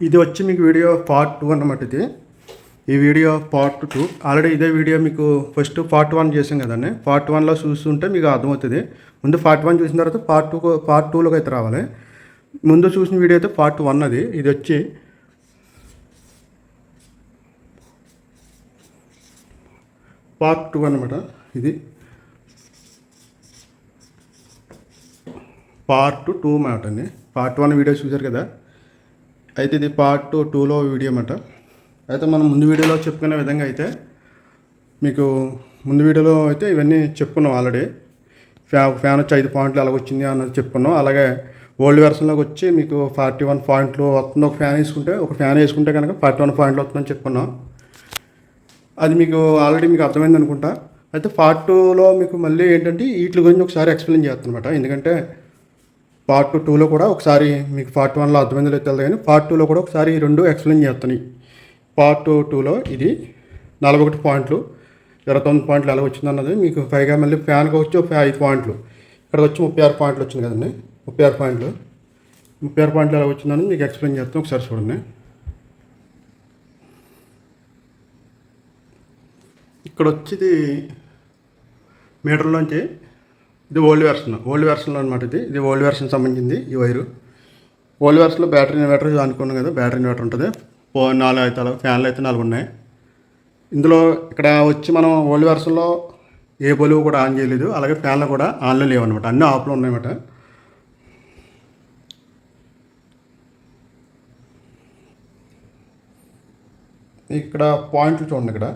ఇది వచ్చి మీకు వీడియో పార్ట్ 2 అన్నమాట. ఈ వీడియో పార్ట్ 2. ఆల్రెడీ ఇదే వీడియో మీకు ఫస్ట్ పార్ట్ 1 చేసాం కదండి. పార్ట్ 1లో చూస్తుంటే మీకు అర్థమవుతుంది. ముందు పార్ట్ 1 చూసిన తర్వాత పార్ట్ 2లోకి అయితే రావాలి. ముందు చూసిన వీడియో అయితే పార్ట్ 1 అది. ఇది వచ్చి పార్ట్ 2 అన్నమాట. ఇది పార్ట్ 2 మాట అండి. పార్ట్ 1 వీడియో చూసారు కదా, అయితే ఇది పార్ట్ 2లో వీడియో అన్నమాట. అయితే మనం ముందు వీడియోలో చెప్పుకునే విధంగా అయితే మీకు ముందు వీడియోలో అయితే ఇవన్నీ చెప్పుకున్నాం ఆల్రెడీ. ఫ్యాన్ వచ్చి 5 పాయింట్లు అలాగ వచ్చింది అన్నది చెప్పుకున్నాం. అలాగే ఓల్డ్ వెర్షన్లోకి వచ్చి మీకు 41 పాయింట్లు వస్తుంది. ఒక ఫ్యాన్ వేసుకుంటే కనుక 41 పాయింట్లు వస్తుందని చెప్పుకున్నాం. అది మీకు ఆల్రెడీ మీకు అర్థమైంది అనుకుంటా. అయితే పార్ట్ 2లో మీకు మళ్ళీ ఏంటంటే వీటి గురించి ఒకసారి ఎక్స్ప్లెయిన్ చేస్తాను అనమాట. ఎందుకంటే పార్ట్ 2లో కూడా ఒకసారి మీకు పార్ట్ 1లో అర్థమైందో లేదు తెలియదు, కానీ పార్ట్ 2లో కూడా ఒకసారి ఈ రెండు ఎక్స్ప్లెయిన్ చేస్తాను. పార్ట్ 2లో ఇది 41 పాయింట్లు 29 పాయింట్లు ఎలా వచ్చింది అన్నది మీకు. పైగా మళ్ళీ ఫ్యాన్కి వచ్చి ఒక 5 పాయింట్లు, ఇక్కడికి వచ్చి 36 పాయింట్లు వచ్చింది కదండి. 36 పాయింట్లు ఎలా వచ్చిందని మీకు ఎక్స్ప్లెయిన్ చేస్తాను. ఒకసారి చూడండి. ఇక్కడ వచ్చేది మీటర్లోంచి ఇది ఓల్డ్ వెర్షన్లో అనమాట. ఇది ఓల్డ్ వెర్షన్ సంబంధించింది. ఈ వైరు ఓల్డ్ వెర్షన్లో బ్యాటరీ ఇన్వర్టర్ అనుకున్నాం కదా. బ్యాటరీ ఇన్వర్టర్ ఉంటుంది. 4 అయితే ఫ్యాన్లు అయితే 4 ఉన్నాయి ఇందులో. ఇక్కడ వచ్చి మనం ఓల్డ్ వెర్షన్లో ఏ బల్బు కూడా ఆన్ చేయలేదు, అలాగే ఫ్యాన్లు కూడా ఆన్లో లేవన్నమాట. అన్నీ ఆఫ్లో ఉన్నాయన్నమాట. ఇక్కడ పాయింట్లు చూడండి. ఇక్కడ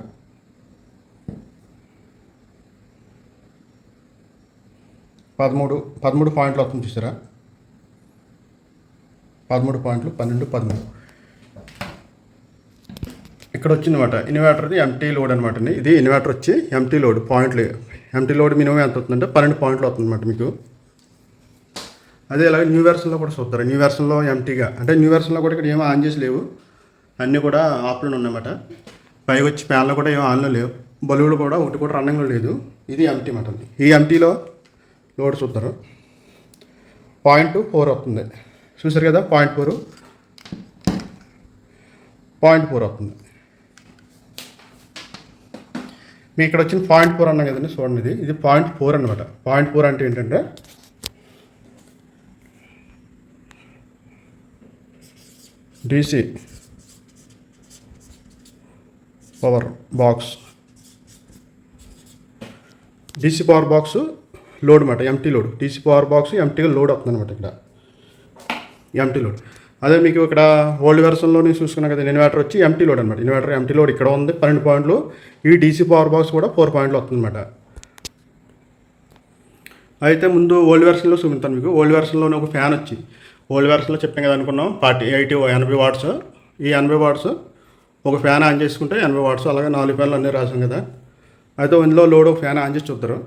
13 పాయింట్లు వస్తుంది చూసారా. 13 పాయింట్లు 12, 13 ఇక్కడ వచ్చిందన్నమాట. ఇన్వర్టర్ది ఎంటీ లోడ్ అనమాట. ఇది ఇన్వర్టర్ వచ్చి ఎంటీ లోడ్ పాయింట్లు. ఎంటీ లోడ్ మినిమం ఎంత అవుతుందంటే 12 పాయింట్లు అవుతుందన్నమాట మీకు. అదే ఇలాగే న్యూ వెర్షన్లో కూడా చూస్తారు. న్యూ వెర్షన్లో ఎంటీగా, అంటే న్యూ వెర్షన్లో కూడా ఇక్కడ ఏమో ఆన్ చేసి లేవు, అన్నీ కూడా ఆఫ్లో ఉన్నాయన్నమాట. పైకి వచ్చి ఫ్యాన్లో కూడా ఏమో ఆన్లో లేవు, బల్బులు కూడా ఒకటి కూడా రన్నింగ్లో లేదు. ఇది ఎంటీ అన్నమాట. ఈ ఎంటీలో లోడ్ చూస్తారు. 0.4 అవుతుంది చూసారు కదా. 0.4 అవుతుంది మీకు. ఇక్కడ వచ్చిన 0.4 అన్నా కదండి. చూడండి, ఇది 0.4 అనమాట. 0.4 అంటే ఏంటంటే DC power box. DC power box load అనమాట. Empty load. DC power box ఎంటీగా లోడ్ అవుతుంది అనమాట. ఇక్కడ ఎంటీ లోడ్. అదే మీకు ఇక్కడ ఓల్డ్ వెర్షన్లోనే చూసుకున్నా కదా, ఇన్వర్టర్ వచ్చి ఎంటీ లోడ్ అనమాట. ఇన్వర్టర్ ఎంటీ లోడ్ ఇక్కడ ఉంది 12 పాయింట్లు. ఈ డీసీ పవర్ బాక్స్ కూడా 4 పాయింట్లు వస్తుంది అనమాట. అయితే ముందు ఓల్డ్ వెర్షన్లో చూపిస్తాను మీకు. ఓల్డ్ వెర్షన్లోనే ఒక ఫ్యాన్ వచ్చి, ఓల్డ్ వెర్షన్లో చెప్పాం కదా అనుకున్నాం 80 వాట్స్. ఈ 80 వాట్స్ ఒక ఫ్యాన్ ఆన్ చేసుకుంటే 80 వాట్స్. అలాగే 4 ఫ్యాన్లు అన్నీ రాసాం కదా. అయితే ఇందులో లోడ్ ఒక ఫ్యాన్ ఆన్ చేసి చూద్దరు.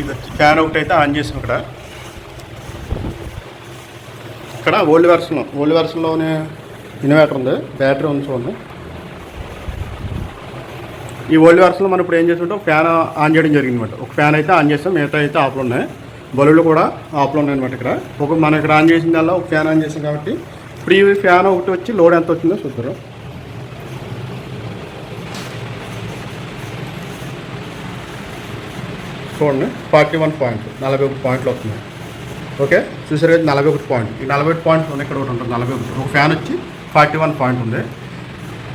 ఇది ఫ్యాన్ ఒకటి అయితే ఆన్ చేసాం. ఇక్కడ ఓల్డ్ వెర్షన్లోనే ఇన్వర్టర్ ఉంది, బ్యాటరీ ఉంది చూడండి. ఈ ఓల్డ్ వెర్షన్లో మనం ఇప్పుడు ఏం చేస్తుంటే ఒక ఫ్యాన్ ఆన్ చేయడం జరిగింది అనమాట. ఒక ఫ్యాన్ అయితే ఆన్ చేస్తాం, మిగతా అయితే ఆఫ్లో ఉన్నాయి. బల్బులు కూడా ఆఫ్లో ఉన్నాయి అనమాట. ఇక్కడ మనం ఇక్కడ ఆన్ చేసిన దానిలో ఒక ఫ్యాన్ ఆన్ చేసాం కాబట్టి ఇప్పుడు ఈ ఫ్యాన్ ఒకటి వచ్చి లోడ్ ఎంత వచ్చిందో చూద్దరు. చూడండి, 41 పాయింట్లు వస్తున్నాయి. ఓకే, చూసారు కదా 41 పాయింట్. ఈ 41 పాయింట్ ఉంది. ఇక్కడ ఒకటి ఉంటుంది 41. ఒక ఫ్యాన్ వచ్చి 41 పాయింట్ ఉంది.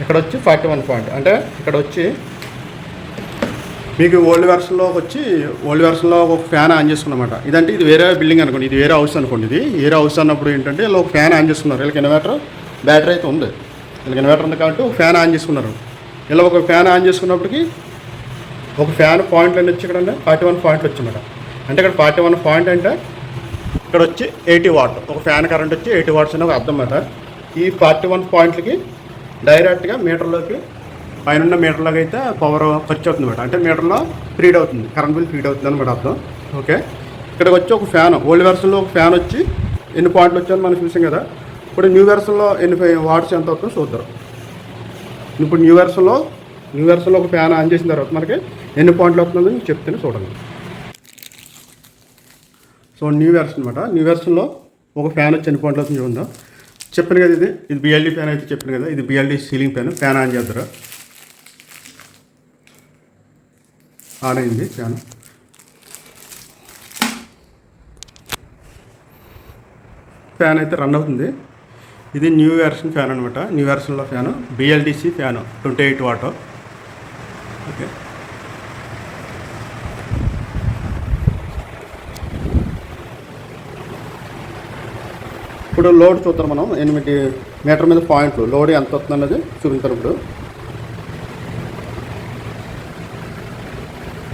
ఇక్కడ వచ్చి 41 పాయింట్. అంటే ఇక్కడ వచ్చి మీకు ఓల్డ్ వెర్షన్లో ఒక ఫ్యాన్ ఆన్ చేసుకున్నమాట. ఇదంటే ఇది వేరే బిల్డింగ్ అనుకోండి, ఇది వేరే హౌస్ అనుకోండి. ఇది వేరే హౌస్ అన్నప్పుడు ఏంటంటే ఇలా ఒక ఫ్యాన్ ఆన్ చేసుకున్నారు. వీళ్ళకి ఇన్వర్టర్ బ్యాటరీ అయితే ఉంది. వీళ్ళకి ఇన్వర్టర్ ఉంది కాబట్టి ఒక ఫ్యాన్ ఆన్ చేసుకున్నారు. ఇలా ఒక ఫ్యాన్ ఆన్ చేసుకున్నప్పటికీ ఒక ఫ్యాన్ పాయింట్లు అని వచ్చి ఇక్కడ 41 పాయింట్లు వచ్చాయన్నమాట. అంటే ఇక్కడ 41 పాయింట్ అంటే ఇక్కడ వచ్చి 80 వాట్. ఒక ఫ్యాన్ కరెంట్ వచ్చి 80 వాట్స్ అని ఒక అర్థం అన్నమాట. ఈ 41 పాయింట్లకి డైరెక్ట్గా మీటర్లోకి పైన మీటర్లోకి అయితే పవర్ ఖర్చు అవుతుంది అనమాట. అంటే మీటర్లో ఫీడ్ అవుతుంది, కరెంట్ బిల్ ఫీడ్ అవుతుంది అనమాట అర్థం. ఓకే, ఇక్కడికి వచ్చి ఒక ఫ్యాన్ ఓల్డ్ వెర్షన్లో ఒక ఫ్యాన్ వచ్చి ఎన్ని పాయింట్లు వచ్చాయని మనం చూసాం కదా. ఇప్పుడు న్యూ వెర్షన్లో ఎన్ని వాట్స్ ఎంత అవుతుందో చూద్దాం. ఇప్పుడు న్యూ వెర్షన్లో ఒక ఫ్యాన్ ఆన్ చేసిన తర్వాత మనకి ఎన్ని పాయింట్లు అవుతుందో చెప్తేనే చూడండి. సో న్యూ వెర్షన్ అనమాట. న్యూ వెర్షన్లో ఒక ఫ్యాన్ వచ్చి ఎన్ని పాయింట్లు అవుతుంది చూద్దాం. చెప్పాను కదా, ఇది బిఎల్డీ ఫ్యాన్ అయితే చెప్పాను కదా, ఇది బిఎల్డీ సీలింగ్ ఫ్యాన్ ఆన్ చేద్దరు. ఆన్ అయింది ఫ్యాన్. ఫ్యాన్ అయితే రన్ అవుతుంది. ఇది న్యూ వెర్షన్ ఫ్యాన్ అనమాట. న్యూ వెర్షన్లో fan BLDC fan 28 watt. Okay, ఇప్పుడు లోడ్ చూద్దాం మనం. 8 మీటర్ మీద పాయింట్లు లోడ్ ఎంత వస్తుంది అన్నది చూపించారు. ఇప్పుడు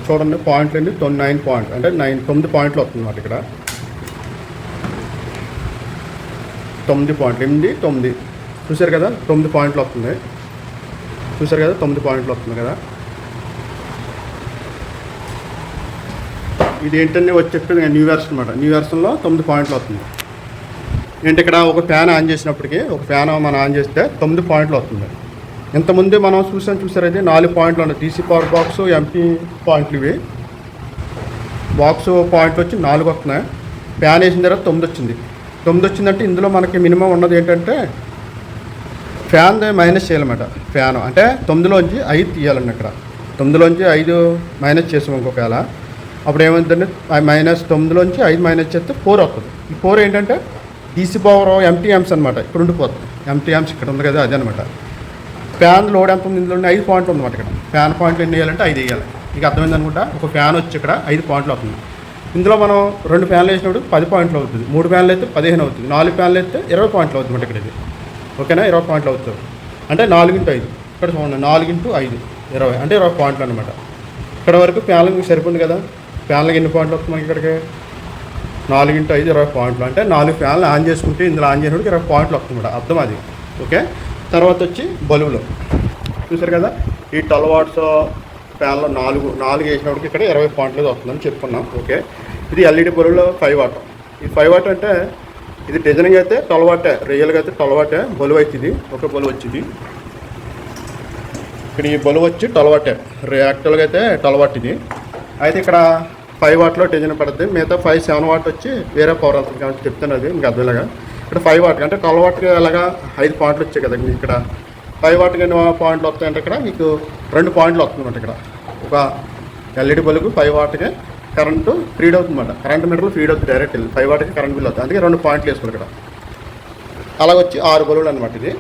చూడండి, పాయింట్లు అండి 9 పాయింట్ అంటే 9 పాయింట్లు వస్తుంది అన్నమాట. ఇక్కడ 9 పాయింట్లు 8 9 చూసారు కదా, 9 పాయింట్లు వస్తుంది. చూసారు కదా, 9 పాయింట్లు వస్తుంది కదా. ఇది ఏంటంటే వచ్చి చెప్పింది న్యూ వెర్షన్ అనమాట. న్యూ వెర్షన్లో 9 పాయింట్లు వస్తుంది. ఏంటి ఇక్కడ ఒక ఫ్యాన్ ఆన్ చేసినప్పటికీ, ఒక ఫ్యాన్ మనం ఆన్ చేస్తే 9 పాయింట్లు వస్తుంది. ఇంతకుముందు మనం చూసారైతే 4 పాయింట్లు ఉన్నాయి. డీసీ పవర్ బాక్స్ ఎంపీ పాయింట్లు ఇవి. బాక్స్ పాయింట్లు వచ్చి 4 వస్తున్నాయి. ఫ్యాన్ వేసిన తర్వాత 9 వచ్చింది. 9 వచ్చిందంటే ఇందులో మనకి మినిమం ఉన్నది ఏంటంటే ఫ్యాన్ మైనస్ చేయాలన్నమాట. ఫ్యాన్ అంటే 9లోంచి 5 తీయాలండి. ఇక్కడ 9లోంచి 5 మైనస్ చేసాం ఇంకొకవేళ. అప్పుడు ఏమవుతుందంటే -9లోంచి 5 మైనస్ చేస్తే 4 వస్తుంది. ఈ 4 ఏంటంటే డీసీ పవర్ ఎంటీఎమ్స్ అనమాట. ఇక్కడ ఉండిపోతుంది. ఎంటీఎమ్స్ ఇక్కడ ఉంది కదా, అదే అనమాట. ఫ్యాన్ లోడ్ ఎంత ఉంది, ఇందులో 5 పాయింట్లు ఉందన్నమాట. ఇక్కడ ఫ్యాన్ పాయింట్లు ఎన్ని వేయాలంటే 5 వేయాలి. మీకు అర్థమైంది అనుకుంటా. ఒక ఫ్యాన్ వచ్చి ఇక్కడ 5 పాయింట్లు అవుతుంది. ఇందులో మనం 2 ఫ్యాన్లు వేసినప్పుడు 10 పాయింట్లు అవుతుంది. 3 ఫ్యాన్లు అయితే 15 అవుతుంది. 4 ఫ్యాన్లు అయితే 20 పాయింట్లు అవుతుంది అన్నమాట. ఇక్కడ ఇది ఓకేనా, 20 పాయింట్లు అవుతుంది. అంటే 4 × 5 ఇక్కడ చూడండి, 4 × 5 20 అంటే 20 పాయింట్లు అనమాట. ఇక్కడ వరకు ఫ్యాన్లకు మీకు సరిపోతుంది కదా. ఫ్యాన్లకు ఎన్ని పాయింట్లు వస్తుంది మనకి ఇక్కడికి? 4 × 5 20 పాయింట్లు. అంటే 4 ఫ్యాన్లు ఆన్ చేసుకుంటే ఇందులో ఆన్ చేసినప్పుడు 20 పాయింట్లు వస్తుంది అన్నమాట. అర్థం అది. ఓకే, తర్వాత వచ్చి బల్బులు చూసారు కదా. ఈ 12 వాట్స్ ఫ్యాన్లో 4 వేసినప్పటికి ఇక్కడ 20 పాయింట్లు వస్తుందని చెప్పుకున్నాం. ఓకే, ఇది ఎల్ఈడి బల్బులో 5 వాట్. ఈ 5 వాట్ అంటే ఇది డిజైనింగ్ అయితే 12 వాటే, రియల్గా అయితే 12 వాటే బల్బు అవుతుంది. ఒక బల్బు వచ్చింది ఇక్కడ. ఈ బల్బు వచ్చి 12 వాటే, యాక్చువల్గా అయితే 12 వాట్ ఇది. అయితే ఇక్కడ 5 వాట్లో డిజైన్ పడుతుంది. మిగతా 7 వాట్ వచ్చి వేరే పవర్ అవుతుంది కాబట్టి చెప్తాను, అది మీకు అర్థమేలాగా. ఇక్కడ 5 వాట్ అంటే 12 వాట్కి అలాగా 5 పాయింట్లు వచ్చాయి కదా. మీకు ఇక్కడ 5 వాట్కి ఎన్ని పాయింట్లు వస్తాయంటే ఇక్కడ మీకు 2 పాయింట్లు వస్తుందన్నమాట. ఇక్కడ ఒక ఎల్ఈడి బల్బుకు 5 వాట్కి కరెంటు ఫీడ్ అవుతుందన్నమాట. కరెంట్ మీటర్లో ఫీడ్ అవుతుంది డైరెక్ట్. 5 వాట్కి కరెంట్ బిల్ అవుతుంది. అందుకే 2 పాయింట్లు వేసుకోవాలి ఇక్కడ. అలా వచ్చి 6 బల్బులు అనమాట ఇది.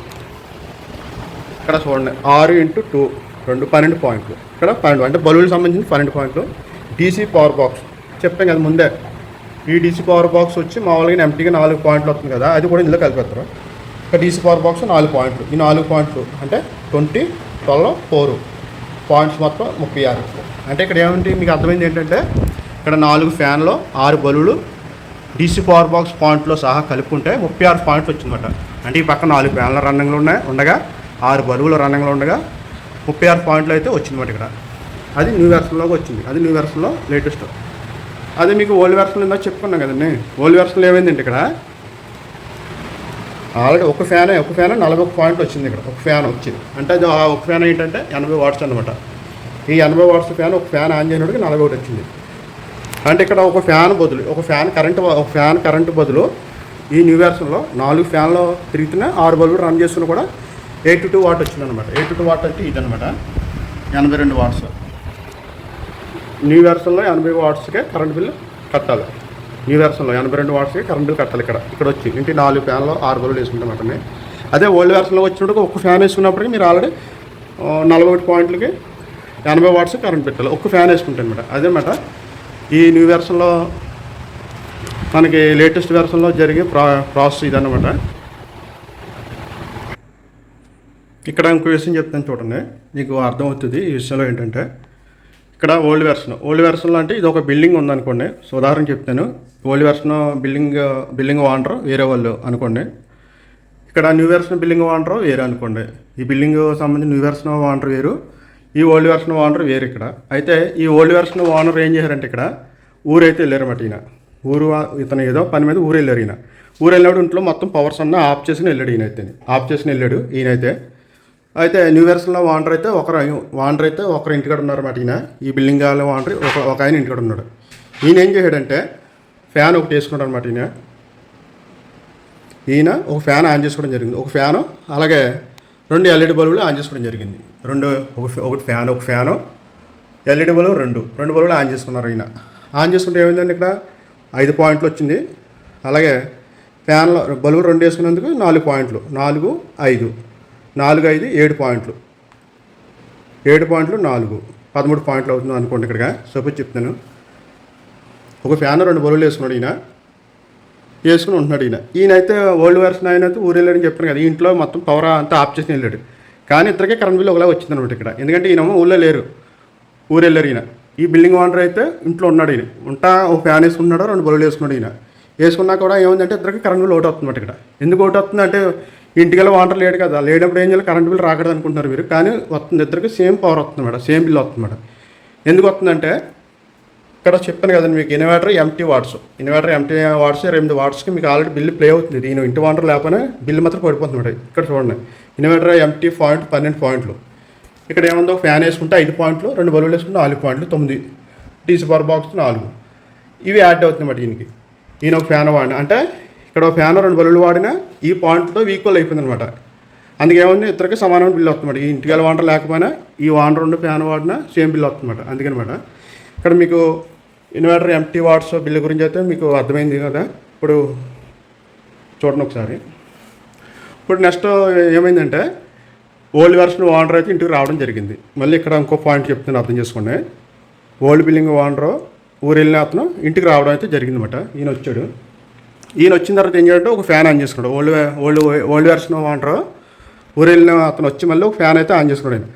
ఇక్కడ చూడండి, 6 × 2 12 పాయింట్లు. ఇక్కడ 12 అంటే బల్బులకు సంబంధించి 12 పాయింట్లు. డీసీ పవర్ బాక్స్ చెప్పాం కదా ముందే. ఈ డీసీ పవర్ బాక్స్ వచ్చి మామూలుగా ఎంటీగా 4 పాయింట్లు వస్తుంది కదా, అది కూడా ఇందులో కలిపేస్తారు. ఇక్కడ డీసీ పవర్ బాక్స్ 4 పాయింట్లు. ఈ 4 పాయింట్లు అంటే 20 12 4 పాయింట్స్ మొత్తం 36. అంటే ఇక్కడ ఏమంటే మీకు అర్థమైంది ఏంటంటే ఇక్కడ 4 ఫ్యాన్లో 6 బల్బులు డీసీ పవర్ బాక్స్ పాయింట్లో సహా కలుపుకుంటే 36 పాయింట్లు వచ్చిందన్నమాట. అంటే ఈ పక్క 4 ఫ్యాన్ల రన్నింగ్లో ఉండగా 6 బల్బులు రన్నింగ్లో ఉండగా 36 పాయింట్లు అయితే వచ్చిందన్నమాట ఇక్కడ. అది న్యూ వెర్షన్లోకి వచ్చింది. అది న్యూ వెర్షన్లో లేటెస్ట్. అదే మీకు ఓల్డ్ వెర్షన్లో ఇందాక చెప్పుకున్నాం కదండి. ఓల్డ్ వెర్షన్లో ఏమైందంటే ఇక్కడ ఆల్రెడీ ఒక ఫ్యాన్ 41 పాయింట్లు వచ్చింది. ఇక్కడ ఒక ఫ్యాన్ వచ్చింది అంటే అది ఒక ఫ్యాన్ ఏంటంటే 80 వాట్స్ అనమాట. ఈ 80 వాట్స్ ఫ్యాన్ ఒక ఫ్యాన్ ఆన్ చేసినప్పటికి 41 వచ్చింది. అంటే ఇక్కడ ఒక ఫ్యాన్ కరెంటు బదులు ఈ న్యూ వెర్షన్లో 4 ఫ్యాన్లో తిరుగుతున్న 6 బల్బులు రన్ చేస్తున్నా కూడా 82 వాట్ వచ్చింది అనమాట. 82 వాట్ అంటే ఇదనమాట, 82 వాట్స్. న్యూ వెర్షన్లో 80 వాట్స్కే కరెంట్ బిల్లు కట్టాలి. న్యూ వెర్షన్లో 82 వాట్స్కి కరెంట్ బిల్ కట్టాలి. ఇక్కడ వచ్చి ఇంటి 4 ఫ్యాన్లో 6 బల్బులు వేసుకుంటామంటే. అదే ఓల్డ్ వెర్షన్లో వచ్చినప్పుడు ఒక ఫ్యాన్ వేసుకున్నప్పటికీ మీరు ఆల్రెడీ 41 పాయింట్లకి 80 వాట్స్ కరెంట్ పెట్టాలి. ఒక ఫ్యాన్ వేసుకుంటే అనమాట. అదేమాట ఈ న్యూ వెర్షన్లో మనకి లేటెస్ట్ వెర్షన్లో జరిగే ప్రాసెస్ ఇదన్నమాట. ఇక్కడ ఇంకో విషయం చెప్తాను చూడండి, మీకు అర్థమవుతుంది. ఈ విషయంలో ఏంటంటే ఇక్కడ ఓల్డ్ వెర్షన్లో అంటే ఇది ఒక బిల్డింగ్ ఉందనుకోండి. సో ఉదాహరణ చెప్తాను. ఓల్డ్ వెర్షన్ బిల్డింగ్ ఓనర్ వేరే వాళ్ళు అనుకోండి. ఇక్కడ న్యూ వెర్షన్ బిల్డింగ్ ఓనర్ వేరే అనుకోండి. ఈ బిల్డింగ్ సంబంధించి న్యూ వెర్షన్ ఓనర్ వేరు, ఈ ఓల్డ్ వెర్షన్ ఓనర్ వేరు. ఇక్కడ అయితే ఈ ఓల్డ్ వెర్షన్ ఓనర్ ఏం చేశారంటే ఇక్కడ ఊరైతే వెళ్ళారన్నమాట. ఇతను ఏదో పని మీద ఊరు వెళ్ళారు. ఊరు వెళ్ళినప్పుడు ఇంట్లో మొత్తం పవర్స్ అన్న ఆఫ్ చేసుకుని వెళ్ళాడు ఈయనైతే అయితే న్యూ ఇయర్స్లో వాండర్ అయితే ఒకరు ఇంటికాడ ఉన్నారన్నమాట. ఈయన ఈ బిల్డింగ్ వాళ్ళ వాండర్ ఒక ఆయన ఇంటికాడ ఉన్నాడు. ఈయన ఏం చేశాడంటే ఫ్యాన్ ఒకటి వేసుకున్నాడు అనమాట. ఈయన ఒక ఫ్యాన్ ఆన్ చేసుకోవడం జరిగింది. ఒక ఫ్యాను అలాగే 2 ఎల్ఈడి బల్బులు ఆన్ చేసుకోవడం జరిగింది. ఒకటి ఫ్యాను ఎల్ఈడి బల్బు 2 బల్బులు ఆన్ చేసుకున్నారు. ఈయన ఆన్ చేసుకుంటే ఏమైందండి, ఇక్కడ 5 పాయింట్లు వచ్చింది. అలాగే ఫ్యాన్లో బల్బులు 2 వేసుకున్నందుకు 4 పాయింట్లు, 4, 5, 7 పాయింట్లు, 7 పాయింట్లు 4, 13 పాయింట్లు అవుతుంది అనుకోండి. ఇక్కడగా సపోజ్ చెప్తాను. ఒక ఫ్యాన్ 2 బల్బులు వేసుకున్నాడు. వేసుకుని ఉంటున్నాడు. ఈయనైతే ఓల్డ్ వెర్షన్ ఆయన అయితే ఊరు వెళ్ళాడని చెప్పాను కదా. ఇంట్లో మొత్తం పవర్ అంతా ఆఫ్ చేసి వెళ్ళాడు. కానీ ఇద్దరికే కరెంట్ బిల్ ఒకలా వచ్చింది అనమాట ఇక్కడ. ఎందుకంటే ఈయన ఊళ్ళో లేరు, ఊరు వెళ్ళారు. ఈ బిల్డింగ్ ఓనర్ అయితే ఇంట్లో ఉన్నాడు. ఒక ఫ్యాన్ వేసుకున్నాడు, 2 బల్బులు వేసుకున్నాడు. వేసుకున్నా కూడా ఏముందంటే ఇద్దరికి కరెంట్ బిల్ ఒకటి వస్తుంది ఇక్కడ. ఎందుకు ఒకటి వస్తుంది అంటే ఇంటికి వాటర్ లేడు కదా, లేనప్పుడు ఏం చేయాలి, కరెంట్ బిల్ రాకూడదు అనుకుంటున్నారు మీరు. కానీ వస్తుంది, ఇద్దరికి సేమ్ పవర్ వస్తుంది మేడం, సేమ్ బిల్ వస్తుంది మేడం. ఎందుకు వస్తుందంటే ఇక్కడ చెప్పాను కదండి మీకు, ఇన్వర్టర్ ఎంటీ వాట్స్ 28 వాట్స్కి మీకు ఆల్రెడీ బిల్లు ప్లే అవుతుంది. దీని ఇంటి వాటర్ లేకపోయినా బిల్లు మాత్రం పడిపోతుంది మేడం. ఇక్కడ చూడండి, ఇన్వర్టర్ ఎంటీ పాయింట్ 12 పాయింట్లు. ఇక్కడ ఏముందో ఫ్యాన్ వేసుకుంటే 5 పాయింట్లు, 2 బల్బులు వేసుకుంటే 4 పాయింట్లు, 9 డీసీ పవర్ బాక్స్ 4 ఇవి యాడ్ అవుతుంది మేడం. ఈయన ఒక ఫ్యాన్ వాడిన అంటే ఇక్కడ ఒక ఫ్యాన్ 2 బల్బులు వాడినా ఈ పాయింట్తో ఈక్వల్ అయిపోయింది అనమాట. అందుకేముంది ఇద్దరికి సమానమైన బిల్లు వస్తుంది. ఈ ఇంటికి వాటర్ లేకపోయినా ఈ వాటర్ 2 ఫ్యాన్ వాడినా సేమ్ బిల్లు వస్తుంది అనమాట. అందుకనమాట ఇక్కడ మీకు ఇన్వర్టర్ ఎంటీ వాట్స్ బిల్లు గురించి అయితే మీకు అర్థమైంది కదా. ఇప్పుడు చూడండి ఒకసారి. ఇప్పుడు నెక్స్ట్ ఏమైందంటే ఓల్డ్ వెర్షన్ ఓనర్ అయితే ఇంటికి రావడం జరిగింది. మళ్ళీ ఇక్కడ ఇంకో పాయింట్ చెప్తాను, అర్థం చేసుకోండి. ఓల్డ్ బిల్డింగ్ ఓనరు ఊరు వెళ్ళిన అతను ఇంటికి రావడం అయితే జరిగిందన్నమాట. ఈయన వచ్చిన తర్వాత ఏం చేయాలంటే ఒక ఫ్యాన్ ఆన్ చేసుకున్నాడు. ఓల్డ్ వెర్షన్ ఓనరు ఊరు వెళ్ళిన అతను వచ్చి మళ్ళీ ఒక ఫ్యాన్ అయితే ఆన్ చేసుకున్నాడు.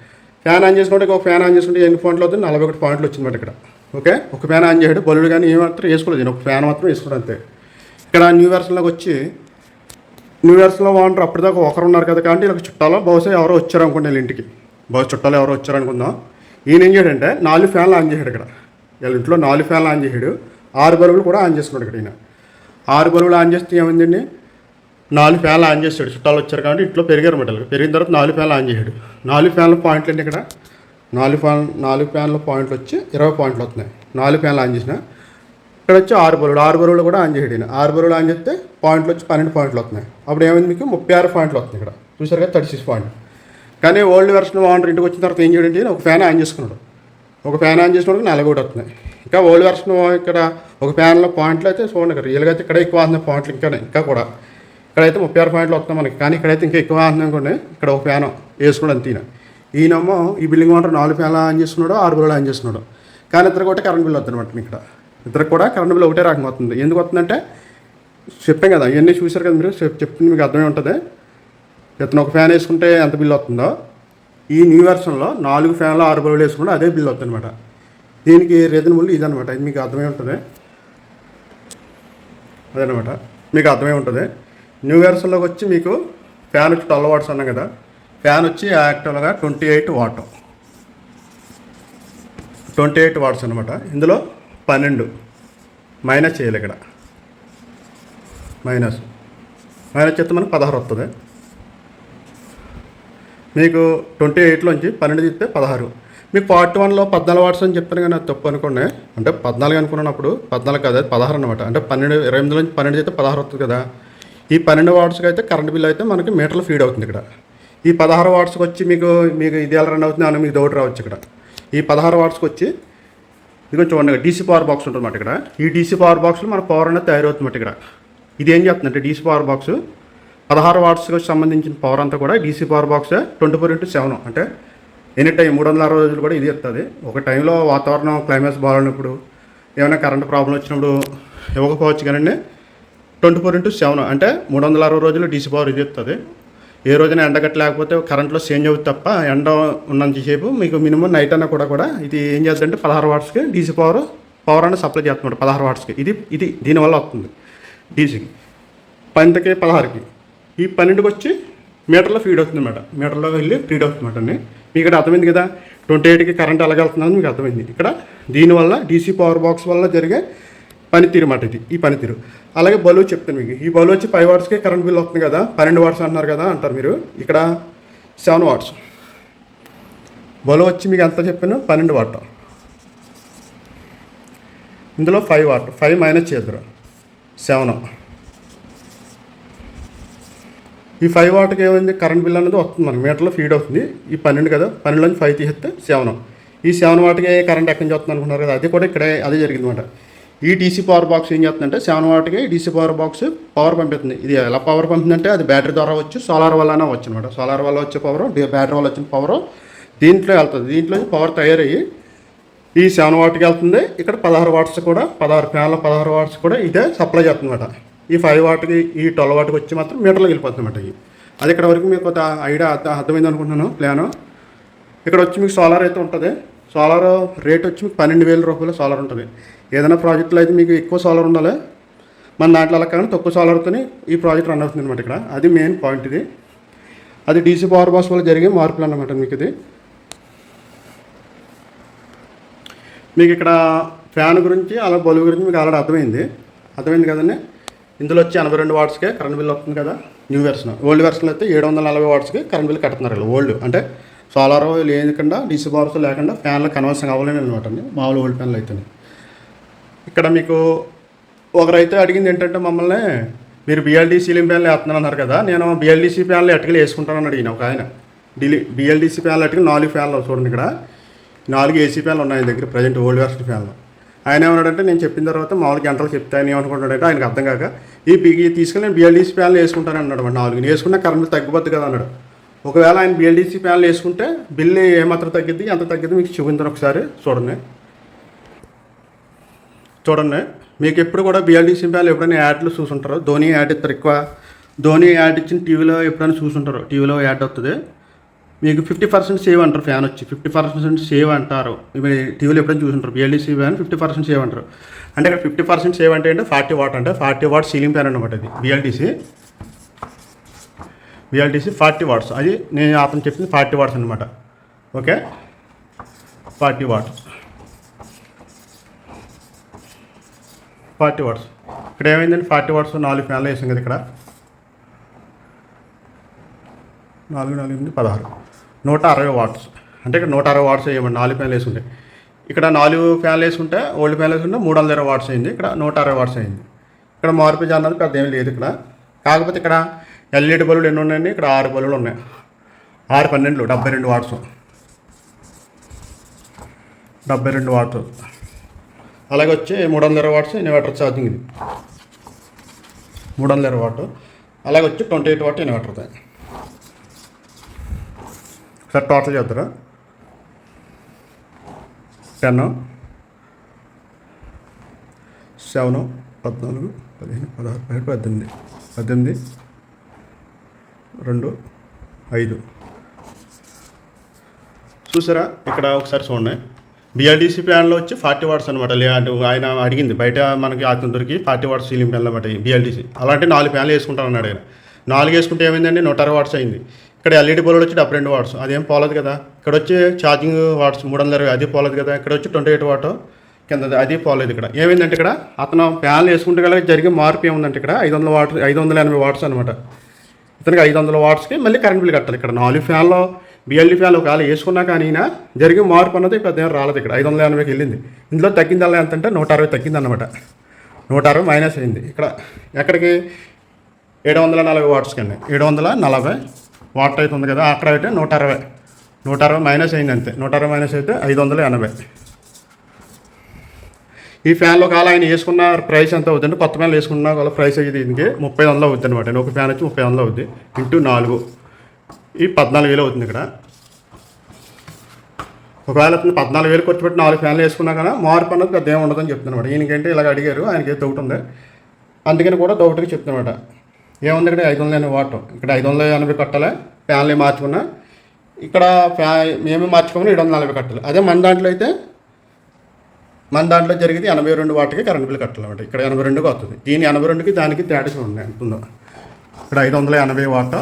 ఫ్యాన్ ఆన్ చేసుకుంటే ఒక ఫ్యాన్ ఆన్ చేసుకుంటే ఎన్ని పాయింట్లు అవుతుంది, 41 పాయింట్లు వచ్చిందన్నమాట ఇక్కడ. ఓకే, ఒక ఫ్యాన్ ఆన్ చేయడు, బల్బులు కానీ ఏమాత్రం వేసుకోలేదు, ఒక ఫ్యాన్ మాత్రం వేసుకోవడం అంతే. ఇక్కడ న్యూ వెర్షన్లోకి వచ్చి న్యూ ఇయర్స్లో వాంటర్ అప్పటిదాకా ఒకరు ఉన్నారు కదా, కాబట్టి ఇలా చుట్టాలో బహుశా ఎవరో వచ్చారు అనుకోండి వీళ్ళ ఇంటికి, చుట్టాలు ఎవరో వచ్చారు అనుకుందాం. ఈయన ఏం చేయడంటే 4 ఫ్యాన్లు ఆన్ చేశాడు. ఇక్కడ వీళ్ళ ఇంట్లో 4 ఫ్యాన్లు ఆన్ చేశాడు, 6 బల్బులు కూడా ఆన్ చేసుకున్నాడు. ఇక్కడ ఈయన 6 బల్బులు ఆన్ చేస్తే ఏమైందండి, 4 ఫ్యాన్లు ఆన్ చేస్తాడు. చుట్టాలు వచ్చారు కాబట్టి ఇంట్లో పెరిగారు మెటల్, పెరిగిన తర్వాత 4 ఫ్యాన్లు ఆన్ చేశాడు. 4 ఫ్యాన్ల పాయింట్లు అండి ఇక్కడ 4 ఫ్యాన్ల పాయింట్లు వచ్చి 20 పాయింట్లు వస్తున్నాయి. 4 ఫ్యాన్లు ఆన్ చేసిన ఇక్కడ వచ్చి 6 బల్బులు కూడా ఆన్ చేయడు. 6 బల్బులు ఆన్ చేస్తే పాయింట్లు వచ్చి 12 పాయింట్లు వస్తున్నాయి. అప్పుడు ఏమైంది, మీకు 36 పాయింట్లు వస్తున్నాయి. ఇక్కడ చూసారు కదా 36 పాయింట్లు. కానీ ఓల్డ్ వెర్షన్ వాంటర్ ఇంటికి వచ్చిన తర్వాత ఏం చేయడంటే ఒక ఫ్యాన్ ఆన్ చేసుకున్నాడు. ఒక ఫ్యాన్ ఆన్ చేసుకున్నాడు 41 వస్తున్నాయి. ఇంకా ఓల్డ్ వెర్షన్ ఇక్కడ ఒక ఫ్యాన్లో పాయింట్లు అయితే చూడండి, ఇక్కడ రియల్గా అయితే ఇక్కడ ఎక్కువ వస్తున్నాయి పాయింట్లు. ఇంకా కూడా ఇక్కడైతే 36 పాయింట్లు వస్తున్నాయి మనకి, కానీ ఇక్కడైతే ఇంకా ఎక్కువ వస్తున్నాయి అనుకోండి. ఇక్కడ ఒక ఫ్యాన్ వేసుకున్నాడు అంతే. ఈయనేమో ఈ బిల్డింగ్ వాంటర్ 4 ఫ్యాన్లు ఆన్ చేసుకున్నాడు, 6 బల్బులు ఆన్ చేసుకున్నాడు. కానీ ఇద్దరు కూడా కరెంట్ బిల్ వస్తుంది అనమాట. ఇక్కడ ఇద్దరికి కూడా కరెంట్ బిల్ ఒకటే రకం వస్తుంది. ఎందుకు వస్తుందంటే చెప్పాం కదా, ఇవన్నీ చూసారు కదా మీరు, చెప్పింది మీకు అర్థమే ఉంటుంది. ఇతను ఒక ఫ్యాన్ వేసుకుంటే ఎంత బిల్ వస్తుందో, ఈ న్యూ వెర్షన్లో 4 ఫ్యాన్లు 6 బల్బులు వేసుకుంటే అదే బిల్ వస్తుంది అనమాట. దీనికి రీజనబుల్ ఇదనమాట. ఇది మీకు అర్థమై ఉంటుంది, అదనమాట మీకు అర్థమై ఉంటుంది. న్యూ వెర్షన్లోకి వచ్చి మీకు ఫ్యాన్ వచ్చి 12 వాట్స్ అన్నాం కదా, ఫ్యాన్ వచ్చి యాక్చువల్గా 28 వాట్స్ అనమాట. ఇందులో 12 మైనస్ చేయాలి. ఇక్కడ మైనస్ చేస్తే మనకు 16 వస్తుంది. మీకు 28లోంచి 12 తీస్తే 16. మీకు పార్ట్ 1లో 14 వాట్స్ అని చెప్పాను కానీ అది తప్పు అనుకోండి. అంటే 14 అనుకున్నప్పుడు 14 కాదు, అది 16 అనమాట. అంటే 28లోంచి 12 చేస్తే 16 వస్తుంది కదా. ఈ 12 వాట్స్కి అయితే కరెంట్ బిల్ అయితే మనకి మీటర్లో ఫీడ్ అవుతుంది. ఇక్కడ ఈ 16 వాట్స్కి వచ్చి మీకు ఇది ఎలా రన్ అవుతుంది అని మీకు డౌట్ రావచ్చు. ఇక్కడ ఈ 16 వాట్స్కి వచ్చి ఇది చూడండి, డీసీ పవర్ బాక్స్ ఉంటుంది అన్నమాట. ఇక్కడ ఈ డీసీ పవర్ బాక్స్లో మన పవర్ అనేది తయారవుతుంది. ఇక్కడ ఇది ఏం చేస్తుందంటే డీసీ పవర్ బాక్స్ 16 వాట్స్కి సంబంధించిన పవర్ అంతా కూడా డీసీ పవర్ బాక్స్ 24/7 అంటే ఎనీ టైం 360 రోజులు కూడా ఇది ఇస్తుంది. ఒక టైంలో వాతావరణం క్లైమేట్స్ బాగున్నప్పుడు ఏమైనా కరెంట్ ప్రాబ్లం వచ్చినప్పుడు ఇవ్వకపోవచ్చు, కానీ 24/7 అంటే 360 రోజులు డీసీ పవర్ ఇది ఇస్తుంది. ఏ రోజైనా ఎండగట్ట లేకపోతే కరెంట్లో చేంజ్ అవుతుంది తప్ప, ఎండ ఉన్నంతసేపు మీకు మినిమం నైట్ అన్న కూడా ఇది ఏం చేస్తుందంటే 16 వాట్స్కి డీసీ పవర్ అనేది సప్లై చేస్తున్నాడు. 16 వాట్స్కి ఇది దీనివల్ల వస్తుంది డీసీకి. 12కి 16కి ఈ 12కి వచ్చి మీటర్లో ఫీడ్ అవుతుంది అన్నమాట. మీటర్లో వెళ్ళి ఫీడ్ అవుతుంది అన్నమాట. మీకు ఇక్కడ అర్థమైంది కదా, 28కి కరెంట్ ఎలాగ వెళ్తుందని మీకు అర్థమైంది. ఇక్కడ దీనివల్ల డీసీ పవర్ బాక్స్ వల్ల జరిగే పనితీరు మాట ఇది, ఈ పనితీరు. అలాగే బలువు చెప్తాను మీకు. ఈ బలువు వచ్చి 5 వాట్స్కే కరెంట్ బిల్ వస్తుంది కదా, 12 వాట్స్ అంటున్నారు కదా అంటారు మీరు. ఇక్కడ 7 వాట్స్ బలువు వచ్చి మీకు ఎంత చెప్పాను, 12 వాట్. ఇందులో 5 వాట్, 5 మైనస్ చేద్దరు 7. ఈ 5 వాట్కి ఏమైంది, కరెంట్ బిల్ అనేది వస్తుంది మనకి, మీటర్లో ఫీడ్ అవుతుంది. ఈ 12 కదా, 12లోంచి 5 తీసేస్తే 7. ఈ 7 వాట్కి కరెంట్ ఎక్కడి నుంచి వస్తుంది అనుకున్నారు కదా, అది కూడా ఇక్కడే అదే జరిగింది అనమాట. ఈ డీసీ పవర్ బాక్స్ ఏం చేస్తుందంటే 7 వాట్కి డీసీ పవర్ బాక్స్ పవర్ పంపిస్తుంది. ఇది ఎలా పవర్ పంపుతుందంటే అది బ్యాటరీ ద్వారా వచ్చు, సోలార్ వల్లనే వచ్చు అనమాట. సోలార్ వల్ల వచ్చే పవర్, బ్యాటరీ వల్ల వచ్చిన పవర్ దీంట్లో వెళ్తుంది. దీంట్లో పవర్ తయారయ్యి ఈ 7 వాట్కి వెళ్తుంది. ఇక్కడ 16 వాట్స్ కూడా, 16 ఫ్యాన్లో 16 వాట్స్ కూడా ఇదే సప్లై చేస్తుంది అనమాట. ఈ 5 వాట్కి ఈ 12 వాట్కి వచ్చి మాత్రం మీటర్లోకి వెళ్ళిపోతుంది అనమాట. అది ఇక్కడ వరకు మీకు ఒక ఐడియా అర్థమైంది అనుకుంటున్నాను, ప్లాను. ఇక్కడ వచ్చి మీకు సోలార్ అయితే ఉంటుంది. సోలార్ రేట్ వచ్చి మీకు 12,000 రూపాయలు సోలార్ ఉంటుంది. ఏదైనా ప్రాజెక్టులో అయితే మీకు ఎక్కువ సోలార్ ఉండాలి, మన దాంట్లో అలా కానీ తక్కువ సోలార్తో ఈ ప్రాజెక్ట్ రన్ అవుతుంది అనమాట. ఇక్కడ అది మెయిన్ పాయింట్. ఇది అది డీసీ పవర్ బాక్స్ వల్ల జరిగే మార్పులు అన్నమాట. మీకు ఇది మీకు ఇక్కడ ఫ్యాన్ గురించి అలా బల్బు గురించి మీకు ఆల్రెడీ అర్థమైంది కదండి. ఇందులో వచ్చి 82 వాట్స్కే కరెంట్ బిల్ వస్తుంది కదా, న్యూ వెర్షన్. ఓల్డ్ వెర్షన్లో అయితే 740 వాట్స్కి కరెంట్ బిల్ కడుతున్నారు వీళ్ళు. ఓల్డ్ అంటే సోలార్ లేకుండా డీసీ పవర్స్ లేకుండా ఫ్యాన్లో కన్వర్షన్ అవ్వలేని అనమాట అండి, మామూలు ఓల్డ్ ఫ్యాన్లు అయితే. ఇక్కడ మీకు ఒకరైతే అడిగింది ఏంటంటే, మమ్మల్ని మీరు బిఎల్డీ సీలింగ్ ఫ్యాన్లు వేస్తున్నారు అన్నారు కదా, నేను బిఎల్డీసీ ఫ్యాన్లు ఎట్టుకలు వేసుకుంటానని అడిగిన ఒక ఆయన. బిఎల్డీసీ ఫ్యాన్లు ఎట్టుకలు 4 ఫ్యాన్లు చూడండి. ఇక్కడ 4 ఏసీ ఫ్యాన్లు ఉన్నాయి ఆయన దగ్గర ప్రజెంట్, ఓల్డ్ వెర్షన్ ఫ్యాన్లు. ఆయన ఏమన్నాడంటే, నేను చెప్పిన తర్వాత మామూలు గంటలు చెప్తాను ఏమనుకుంటాడంటే, ఆయనకు అర్థం కాక ఈ తీసుకెళ్ళి నేను బిఎల్డీసీ ఫ్యాన్లు వేసుకుంటాను అన్నాడు. 4 వేసుకున్నా కరెంట్ బిల్ తగ్గిపోద్ది కదా అన్నాడు. ఒకవేళ ఆయన బిఎల్డీసీ ఫ్యాన్లు వేసుకుంటే బిల్లు ఏమాత్రం తగ్గిద్ది, ఎంత తగ్గిద్ది మీకు చూపించాను ఒకసారి చూడండి. మీకు ఎప్పుడు కూడా బిఎల్డీసీ ఫ్యాన్లు ఎప్పుడైనా యాడ్లు చూసుంటారు, ధోని యాడ్ ఇస్తారు ఎక్కువ. ధోని యాడ్ ఇచ్చిన టీవీలో ఎప్పుడైనా చూసుంటారు, టీవీలో యాడ్ వస్తుంది. మీకు 50% సేవ్ అంటారు. ఫ్యాన్ వచ్చి 50% సేవ్ అంటారు. ఇవి టీవీలో ఎప్పుడైనా చూసుంటారు. బిఎల్డీసీ ఫ్యాన్ 50% సేవ్ అంటారు. అంటే ఇక్కడ 50% సేవ్ అంటే 40 వాట్, అంటే 40 వాట్ సీలింగ్ ఫ్యాన్ అనమాట. ఇది బిఎల్డీసీ 40 వాట్స్. అది నేను అతను చెప్పింది 40 వాట్స్ అనమాట. Okay, 40 watts. ఇక్కడ ఏమైందండి, 40 వాట్స్ 4 ఫ్యాన్లు వేసాం కదా. ఇక్కడ 4, 16, 160 వాట్స్. అంటే ఇక్కడ 160 వాట్స్ వేయమండి 4 ఫ్యాన్లు వేసుకుంటే. ఇక్కడ 4 ఫ్యాన్లు వేసుకుంటే, ఓల్డ్ ఫ్యాన్లు వేసుకుంటే 320 వాట్స్ అయింది. ఇక్కడ 160 వాట్స్ అయింది. ఇక్కడ మార్పు అన్నది పెద్ద ఏం లేదు ఇక్కడ. కాకపోతే ఇక్కడ ఎల్ఈడి బల్బులు ఎన్ని ఉన్నాయండి, ఇక్కడ 6 బల్బులు ఉన్నాయి. 6, 12, 72 వాట్స్. 72 వాట్స్. అలాగే వచ్చి 320 వాట్స్ ఇన్వర్టర్ ఛార్జింగ్. ఇది 320 వాట్. అలాగే వచ్చి 28 వాట్ ఇన్వర్టర్. ఒకసారి టోటల్ చేద్దారా. 10, 7, 14, 15, 16, 17, 18, 2, 5. చూసారా, ఇక్కడ ఒకసారి చూడండి. బిఎల్డీసీ ఫ్యాన్లో వచ్చి 40 వాట్స్ అనమాట. అంటే ఆయన అడిగింది బయట మనకి అతను దొరికి 40 వాట్స్ సీలింగ్ ఫ్యాన్లు అనమాట బిఎల్డీసీ. అలాంటి 4 ఫ్యాన్లు వేసుకుంటాను అన్నాడు ఆయన. 4 వేసుకుంటే ఏమైందండి, 160 వాట్స్ అయింది. ఇక్కడ ఎల్ఈడి బల్బులు వచ్చి 72 వాట్స్, అదేం పోలేదు కదా. ఇక్కడ వచ్చి ఛార్జింగ్ వాట్స్ 320, అది పోలేదు కదా. ఇక్కడ వచ్చి 28 వాట్ కింద, అది పోలేదు. ఇక్కడ ఏమైందంటే, ఇక్కడ అతను ఫ్యాన్లు వేసుకుంటే కనుక జరిగే మార్పు ఏముందంటే, ఇక్కడ 500 వాట్స్ 580 వాట్స్ అనమాట. ఇతనికి 500 వాట్స్కి మళ్ళీ కరెంట్ బిల్ కట్టాలి. ఇక్కడ 4 ఫ్యాన్లో బిఎల్డీ ఫ్యాన్లు ఒకవేళ వేసుకున్నా కానీ జరిగే మార్పు అన్నది పెద్ద ఏం రాలేదు. ఇక్కడ 580కి వెళ్ళింది. ఇందులో తగ్గిందల్లా ఎంత అంటే 160 తగ్గింది అనమాట. 160 మైనస్ అయింది. ఇక్కడ ఎక్కడికి 740 వాట్స్కి అండి. 740 వాట్ అవుతుంది కదా, అక్కడ అయితే 160 మైనస్ అయింది అంతే. 160 మైనస్ అయితే 580. ఈ ఫ్యాన్లో కాలం ఆయన వేసుకున్న ప్రైస్ ఎంత అవుతుంది, కొత్త ఫ్యాన్లు వేసుకున్న వాళ్ళ ప్రైస్ అయ్యేది దీనికి 3500 అవుతుంది అనమాట. ఒక ఫ్యాన్ వచ్చి 3500 అవుద్ది. ఇంటూ 4 ఈ 14,000 అవుతుంది. ఇక్కడ ఒకవేళ 14,000 ఖర్చు పెట్టి 4 ఫ్యాన్లు వేసుకున్నా కానీ మార్పు అన్నది పెద్ద ఏమి ఉండదని చెప్తున్నా అనమాట. ఈయనకేంటి ఇలాగ అడిగారు, ఆయనకి ఏదో డౌట్ ఉంది, అందుకని కూడా డౌట్గా చెప్తున్నమాట. ఏముంది ఇక్కడ 580 వాట్, ఇక్కడ 580 కట్టాలి. ఫ్యాన్లు మార్చుకున్నా ఇక్కడ మేమే మార్చుకోమని 740 కట్టాలి. అదే మన దాంట్లో జరిగింది 82 వాట్కి కరెంట్ బిల్ కట్టాలన్నమాట. ఇక్కడ 82కి వస్తుంది. దీని 82కి దానికి తేడా చూడండి ఎంత ఉందో. ఇక్కడ 580 వాట్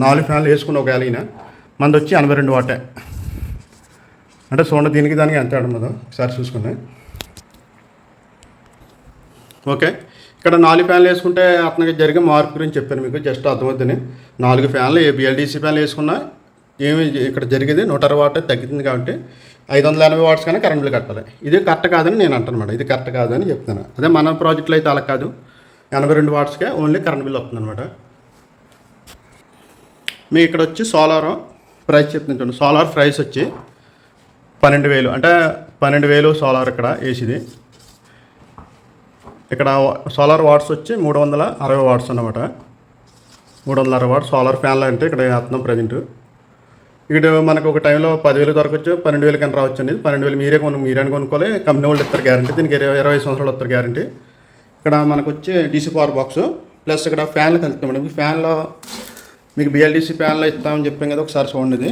4 ఫ్యాన్లు వేసుకున్న ఒకవేళ అయినా మనది వచ్చి 82 వాటే. అంటే చూడండి దీనికి దానికి ఎంత తేడా ఉన్నదో ఒకసారి చూసుకుని. ఓకే, ఇక్కడ 4 ఫ్యాన్లు వేసుకుంటే అతనికి జరిగే మార్పు గురించి చెప్పాను మీకు, జస్ట్ అర్థమవుతుంది. 4 ఫ్యాన్లు బిఎల్డిసి ఫ్యాన్లు వేసుకున్నా ఏమి ఇక్కడ జరిగేది 160 వాట్ తగ్గుతుంది కాబట్టి 580 వాట్స్ కానీ కరెంట్ బిల్ కట్టాలి. ఇది కరెక్ట్ కాదని నేను అంటాను, ఇది కరెక్ట్ కాదని చెప్తాను. అదే మన ప్రాజెక్టులో అయితే అలా కాదు, 82 వాట్స్కే ఓన్లీ కరెంట్ బిల్ వస్తుంది అనమాట. మీ ఇక్కడ వచ్చి సోలార్ ప్రైస్ చెప్తుంటాను. సోలార్ ప్రైస్ వచ్చి 12,000, అంటే 12,000 సోలార్ ఇక్కడ వేసిది. ఇక్కడ సోలార్ వాట్స్ వచ్చి 360 వాట్స్ అన్నమాట. 360 వాట్స్ సోలార్ ఫ్యాన్లు అంటే ఇక్కడ వేస్తున్నాం ప్రజెంట్. ఇక్కడ మనకు ఒక టైంలో 10,000 దొరకచ్చు, 12,000 కన్నా రావచ్చు అండి. 12,000 మీరే కొనుక్కోవాలి, కంపెనీ వాళ్ళు ఇస్తారు గ్యారంటీ, దీనికి 20 సంవత్సరాలు వస్తారు గ్యారంటీ. ఇక్కడ మనకు వచ్చి డీసీ పవర్ బాక్స్ ప్లస్ ఇక్కడ ఫ్యాన్లు కలుపుతాం మేడం. ఈ ఫ్యాన్లో మీకు బిఎల్డిసి ఫ్యాన్లో ఇస్తామని చెప్పాం కదా, ఒకసారి చూడండి.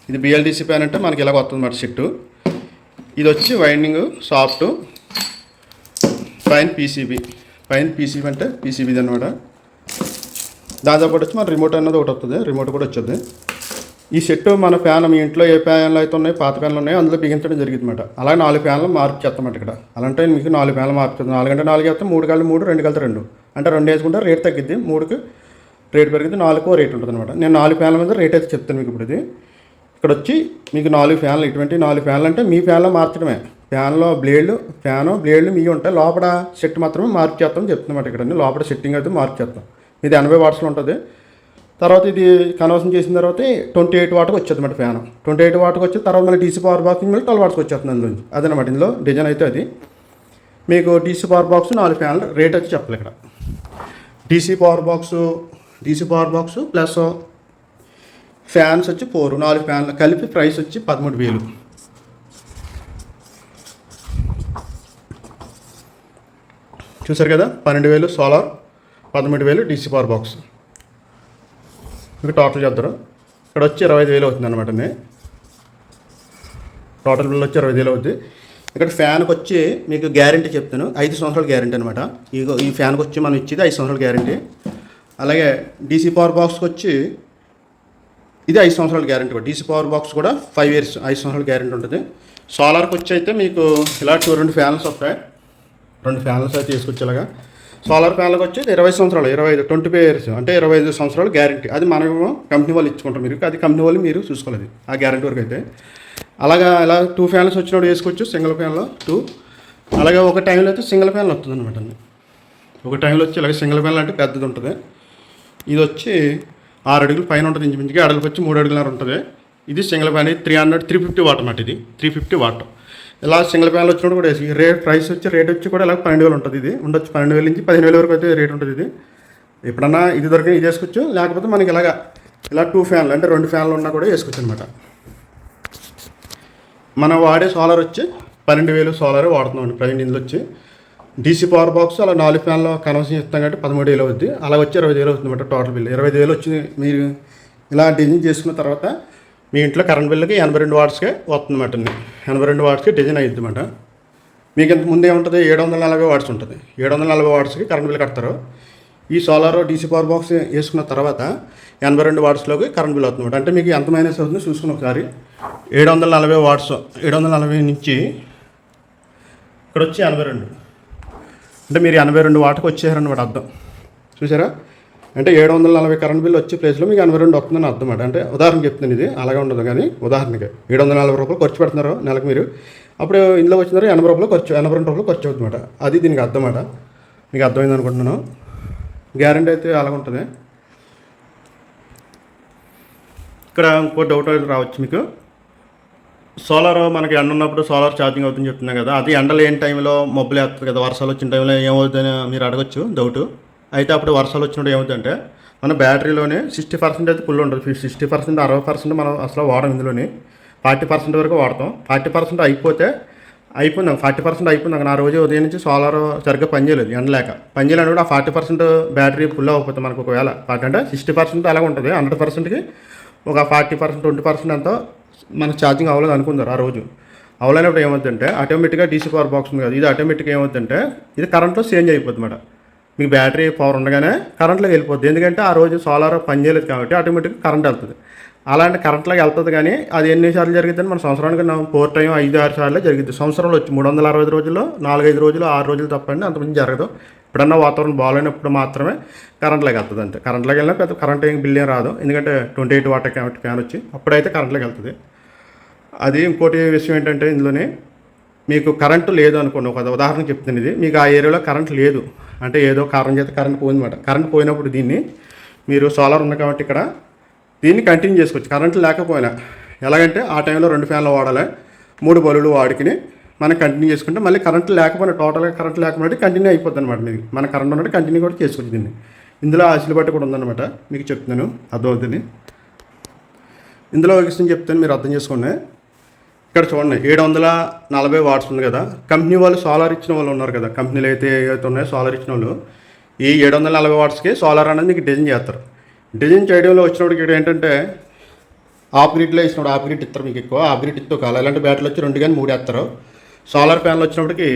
ఇది బిఎల్డిసి ఫ్యాన్ అంటే మనకి ఇలాగ వస్తుంది అన్నమాట సెట్టు. ఇది వచ్చి వైండింగ్ సాఫ్ట్, పైన పీసీబీ అంటే పీసీబీది అనమాట. దాంతోపాటు వచ్చి మన రిమోట్ అన్నది ఒకటి వస్తుంది, రిమోట్ కూడా వచ్చేది. ఈ సెట్ మన ఫ్యాన్ మీ ఇంట్లో ఏ ఫ్యాన్లు అయితే ఉన్నాయో, పాత ఫ్యాన్లు ఉన్నాయో అందులో బిగించడం జరిగింది అనమాట. అలాగే 4 ఫ్యాన్లు మార్పు చేస్తామంట ఇక్కడ. అలాంటే మీకు 4 ఫ్యాన్లు మార్పు చేస్తాం. 4 అంటే 4 వేస్తాం, 3 కలిపి 3, 2 కలిపి 2, అంటే 2 వేసుకుంటే రేట్ తగ్గిద్ది, 3కి రేట్ పెరిగింది, 4కో రేట్ ఉంటుంది అనమాట. నేను 4 ఫ్యాన్ల మీద రేట్ అయితే చెప్తాను మీకు. ఇప్పుడు ఇది ఇక్కడ వచ్చి మీకు 4 ఫ్యాన్లు, ఇటువంటి 4 ఫ్యాన్లు అంటే మీ ఫ్యాన్లో మార్చడమే. ఫ్యాన్లో బ్లేడ్లు మీ ఉంటాయి, లోపల సెట్ మాత్రమే మార్పు చేస్తామని చెప్తున్నమాట. ఇక్కడ లోపల సెట్టింగ్ అయితే మార్పు చేస్తాం. ఇది 80 వాట్స్లో ఉంటుంది. తర్వాత ఇది కన్వర్షన్ చేసిన తర్వాత 28 వాట్కి వచ్చేది అన్నమాట ఫ్యాన్. 28 వాట్కి వచ్చి తర్వాత మళ్ళీ డీసీ పవర్ బాక్స్ మళ్ళీ 12 వాట్స్కి వచ్చేస్తుంది అందులోంచి. అదనమాట ఇందులో డిజైన్ అయితే. అది మీకు డీసీ పవర్ బాక్స్ 4 ఫ్యాన్లు రేట్ వచ్చి చెప్పాలి ఇక్కడ. DC power box plus fans వచ్చి 4 ఫ్యాన్లు కలిపి ప్రైస్ వచ్చి 13,000. చూసారు కదా, 12,000 సోలార్, 13,000 డీసీ పవర్ బాక్స్. మీకు టోటల్ చేద్దరు ఇక్కడ వచ్చి 25,000 అవుతుంది అనమాట. టోటల్ బిల్ వచ్చి 25,000 అవుతుంది. ఇక్కడ ఫ్యాన్కి వచ్చి మీకు గ్యారంటీ చెప్తాను, 5 సంవత్సరాల గ్యారంటీ అనమాట. ఈ ఫ్యాన్కి వచ్చి మనం ఇచ్చేది 5 సంవత్సరాల గ్యారంటీ. అలాగే డీసీ పవర్ బాక్స్కి వచ్చి ఇది 5 సంవత్సరాల గ్యారంటీ. డీసీ పవర్ బాక్స్ కూడా 5 ఇయర్స్ 5 సంవత్సరాల గ్యారంటీ ఉంటుంది. సోలార్కి వచ్చి అయితే మీకు ఇలా 2 ఫ్యాన్లు వస్తాయి, 2 ఫ్యాన్లు అయితే తీసుకొచ్చేలాగా. సోలార్ ప్యానల్కి వచ్చి 20 సంవత్సరాలు, 25 ఇయర్స్ అంటే 25 సంవత్సరాలు గ్యారంటీ. అది మనము కంపెనీ వాళ్ళు ఇచ్చుకుంటాం, మీరు అది కంపెనీ వాళ్ళు మీరు చూసుకోలేదు ఆ గ్యారంటీ వరకు అయితే. అలాగా ఇలా 2 ఫ్యాన్లు వచ్చినప్పుడు వేసుకోవచ్చు, సింగిల్ ఫ్యాన్లో 2. అలాగే ఒక టైంలో అయితే సింగిల్ ఫ్యాన్లు వస్తుంది అనమాట. ఒక టైంలో వచ్చి ఇలాగ సింగిల్ ఫ్యాన్లు అంటే పెద్దది ఉంటుంది. ఇది వచ్చి 6 అడుగులు పైన ఉంటుంది, ఇంచుమించుగా అడుగులకు వచ్చి 3 అడుగులన్నర ఉంటుంది. ఇది సింగిల్ ఫ్యాన్, 350 వాట్ అన్నమాట. ఇది 350 వాట్. ఇలా సింగిల్ ఫ్యాన్లు వచ్చినప్పుడు కూడా వేసి ప్రైస్ వచ్చి రేట్ వచ్చి కూడా ఇలా 12,000 ఉంటుంది. ఇది ఉండొచ్చు 12,000 నుంచి 15,000 వరకు అయితే రేట్ ఉంటుంది. ఇది ఎప్పుడన్నా ఇది దొరికిన ఇది వేసుకోవచ్చు, లేకపోతే మనకి ఇలా 2 ఫ్యాన్లు అంటే 2 ఫ్యాన్లు ఉన్నా కూడా వేసుకోవచ్చు అనమాట. మనం వాడే సోలార్ వచ్చి 12,000 సోలార్ వాడుతున్నాం ప్రజెంట్. ఇందులో వచ్చి డీసీ పవర్ బాక్స్ అలా 4 ఫ్యాన్లు కన్వర్షన్ ఇస్తాం కాబట్టి 13,000 అవుద్ది. అలా వచ్చి 20,000 అవుతుంది అనమాట టోటల్ బిల్. 25,000 వచ్చి మీరు ఇలా డిజైన్ చేసుకున్న తర్వాత మీ ఇంట్లో కరెంట్ బిల్లుకి 82 వాట్స్కే వస్తుందన్నమాట. 82 వాట్స్కి డిజైన్ అయ్యిద్ది అనమాట. మీకు ఇంత ముందు ఏముంటుంది, 740 వాట్స్ ఉంటుంది. 740 వాట్స్కి కరెంట్ బిల్ కడతారు. ఈ సోలార్ డీసీ పవర్ బాక్స్ వేసుకున్న తర్వాత 82 వాట్స్లోకి కరెంట్ బిల్ అవుతుంది. అంటే మీకు ఎంత మైనస్ అవుతుందో చూసుకుని ఒకసారి. 740 వాట్స్, 740 నుంచి ఇక్కడ వచ్చి 82, అంటే మీరు 82 వాట్కి వచ్చేసారన్నమాట అర్థం. చూసారా, అంటే 740 కరెంట్ బిల్ వచ్చే ప్లేస్లో మీకు 82 వస్తుందని అర్థం అన్నమాట. అంటే ఉదాహరణ చెప్తున్నాను, ఇది అలాగే ఉండదు కానీ ఉదాహరణకి 740 రూపాయలు ఖర్చు పెడుతున్నారు నెలకు మీరు, అప్పుడు ఇందులో వచ్చినారు 80 రూపాయలు ఖర్చు, 82 రూపాయలు ఖర్చు అవుతుందన్నమాట. అది దీనికి అర్థం అన్నమాట. మీకు అర్థమైంది అనుకుంటున్నాను. గ్యారంటీ అయితే అలాగ ఉంటుంది. ఇక్కడ ఇంకో డౌట్ అయితే రావచ్చు మీకు. సోలార్ మనకి ఎండ ఉన్నప్పుడు సోలార్ ఛార్జింగ్ అవుతుందని చెప్తున్నాం కదా, అది ఎండ లేని టైంలో మబ్బులు వేస్తుంది కదా, వర్షాలు వచ్చిన టైంలో ఏమవుతుందని మీరు అడగచ్చు డౌట్. అయితే అప్పుడు వర్షాలు వచ్చినప్పుడు ఏమవుతుందంటే మన బ్యాటరీలోనే 60% అయితే ఫుల్ ఉంటుంది. 60%, 60% మనం అసలు వాడడం. ఇందులోని 40% వరకు వాడతాం. 40% అయిపోయింది, 40% అయిపోయింది. నా రోజు ఉదయం నుంచి సోలార్ సరిగ్గా పనిచేయలేదు, ఎండలేక పనిచేయాలని కూడా ఆ 40% బ్యాటరీ ఫుల్ అవ్వకపోతే మనకు ఒకవేళ అంటే 60% అలాగే ఉంటుంది. 100%కి ఒక 40%, 20% అంతా మనకు ఛార్జింగ్ అవ్వలేదు అనుకుంటారు ఆ రోజు. అవ్వలేనప్పుడు ఏమవుతుందంటే ఆటోమేటిక్గా డీసీ పవర్ బాక్స్ ఉంది కదా, ఇది ఆటోమేటిక్గా ఏమవుతుందంటే ఇది కరెంట్లో చేంజ్ అయిపోతుంది అన్నమాట. మీకు బ్యాటరీ పవర్ ఉండగానే కరెంట్లోకి వెళ్ళిపోద్ది. ఎందుకంటే ఆ రోజు సోలార్ పనిచేయలేదు కాబట్టి ఆటోమేటిక్గా కరెంట్ వెళ్తుంది. అలాంటి కరెంట్లోకి వెళ్తుంది కానీ అది ఎన్నిసార్లు జరుగుతుంది మన సంవత్సరానికి 4 టైం 5-6 సార్లు జరుగుతుంది. సంవత్సరంలో వచ్చి 365 రోజుల్లో 4-5 రోజులు 6 రోజులు తప్పండి, అంతకుమించి జరగదు. ఎప్పుడన్నా వాతావరణం బాగాలేనప్పుడు మాత్రమే కరెంట్లోకి వెళ్తుంది అంతే. కరెంట్లోకి వెళ్ళినా పెద్ద కరెంట్ ఏం బిల్ ఏం రాదు, ఎందుకంటే 28 వాట్ ఫ్యాన్ వచ్చి అప్పుడైతే కరెంట్లోకి వెళ్తుంది. అది ఇంకోటి విషయం ఏంటంటే ఇందులోనే మీకు కరెంటు లేదు అనుకోండి, ఒక ఉదాహరణ చెప్తుంది. ఇది మీకు ఆ ఏరియాలో కరెంట్ లేదు అంటే ఏదో కారణం చేత కరెంట్ పోయిందన్నమాట. కరెంట్ పోయినప్పుడు దీన్ని మీరు సోలార్ ఉంది కాబట్టి ఇక్కడ దీన్ని కంటిన్యూ చేసుకోవచ్చు కరెంట్ లేకపోయినా. ఎలాగంటే ఆ టైంలో 2 ఫ్యాన్లు వాడాలి, 3 బల్బులు వాడుకుని మనం కంటిన్యూ చేసుకుంటే మళ్ళీ కరెంట్ లేకపోయినా టోటల్గా కరెంట్ లేకపోతే కంటిన్యూ అయిపోద్ది అనమాట. మీకు మన కరెంట్ ఉన్నట్టు కంటిన్యూ కూడా చేసుకోవచ్చు దీన్ని. ఇందులో అసలు బట్టి కూడా ఉందన్నమాట, మీకు చెప్తున్నాను అర్థమవుతుంది. ఇందులో ఒక విషయం చెప్తాను, మీరు అర్థం చేసుకోండి. ఇక్కడ చూడండి 740 వాట్స్ ఉంది కదా, కంపెనీ వాళ్ళు సోలార్ ఇచ్చిన వాళ్ళు ఉన్నారు కదా, కంపెనీలు అయితే ఏవైతే ఉన్నాయో సోలార్ ఇచ్చిన వాళ్ళు ఈ 740 వాట్స్కి సోలార్ అనేది మీకు డిజైన్ చేస్తారు. డిజైన్ చేయడంలో వచ్చినప్పటికి ఇక్కడ ఏంటంటే ఆఫ్ గ్రిడ్లో ఇచ్చినప్పుడు ఆఫ్ గ్రిడ్ ఇస్తారు మీకు ఎక్కువ, ఆఫ్ గ్రిడ్ ఇస్తూ కాదు. ఇలాంటి బ్యాటరీలు వచ్చి 2 కానీ 3 వేస్తారు. సోలార్ ఫ్యాన్లు వచ్చినప్పటికి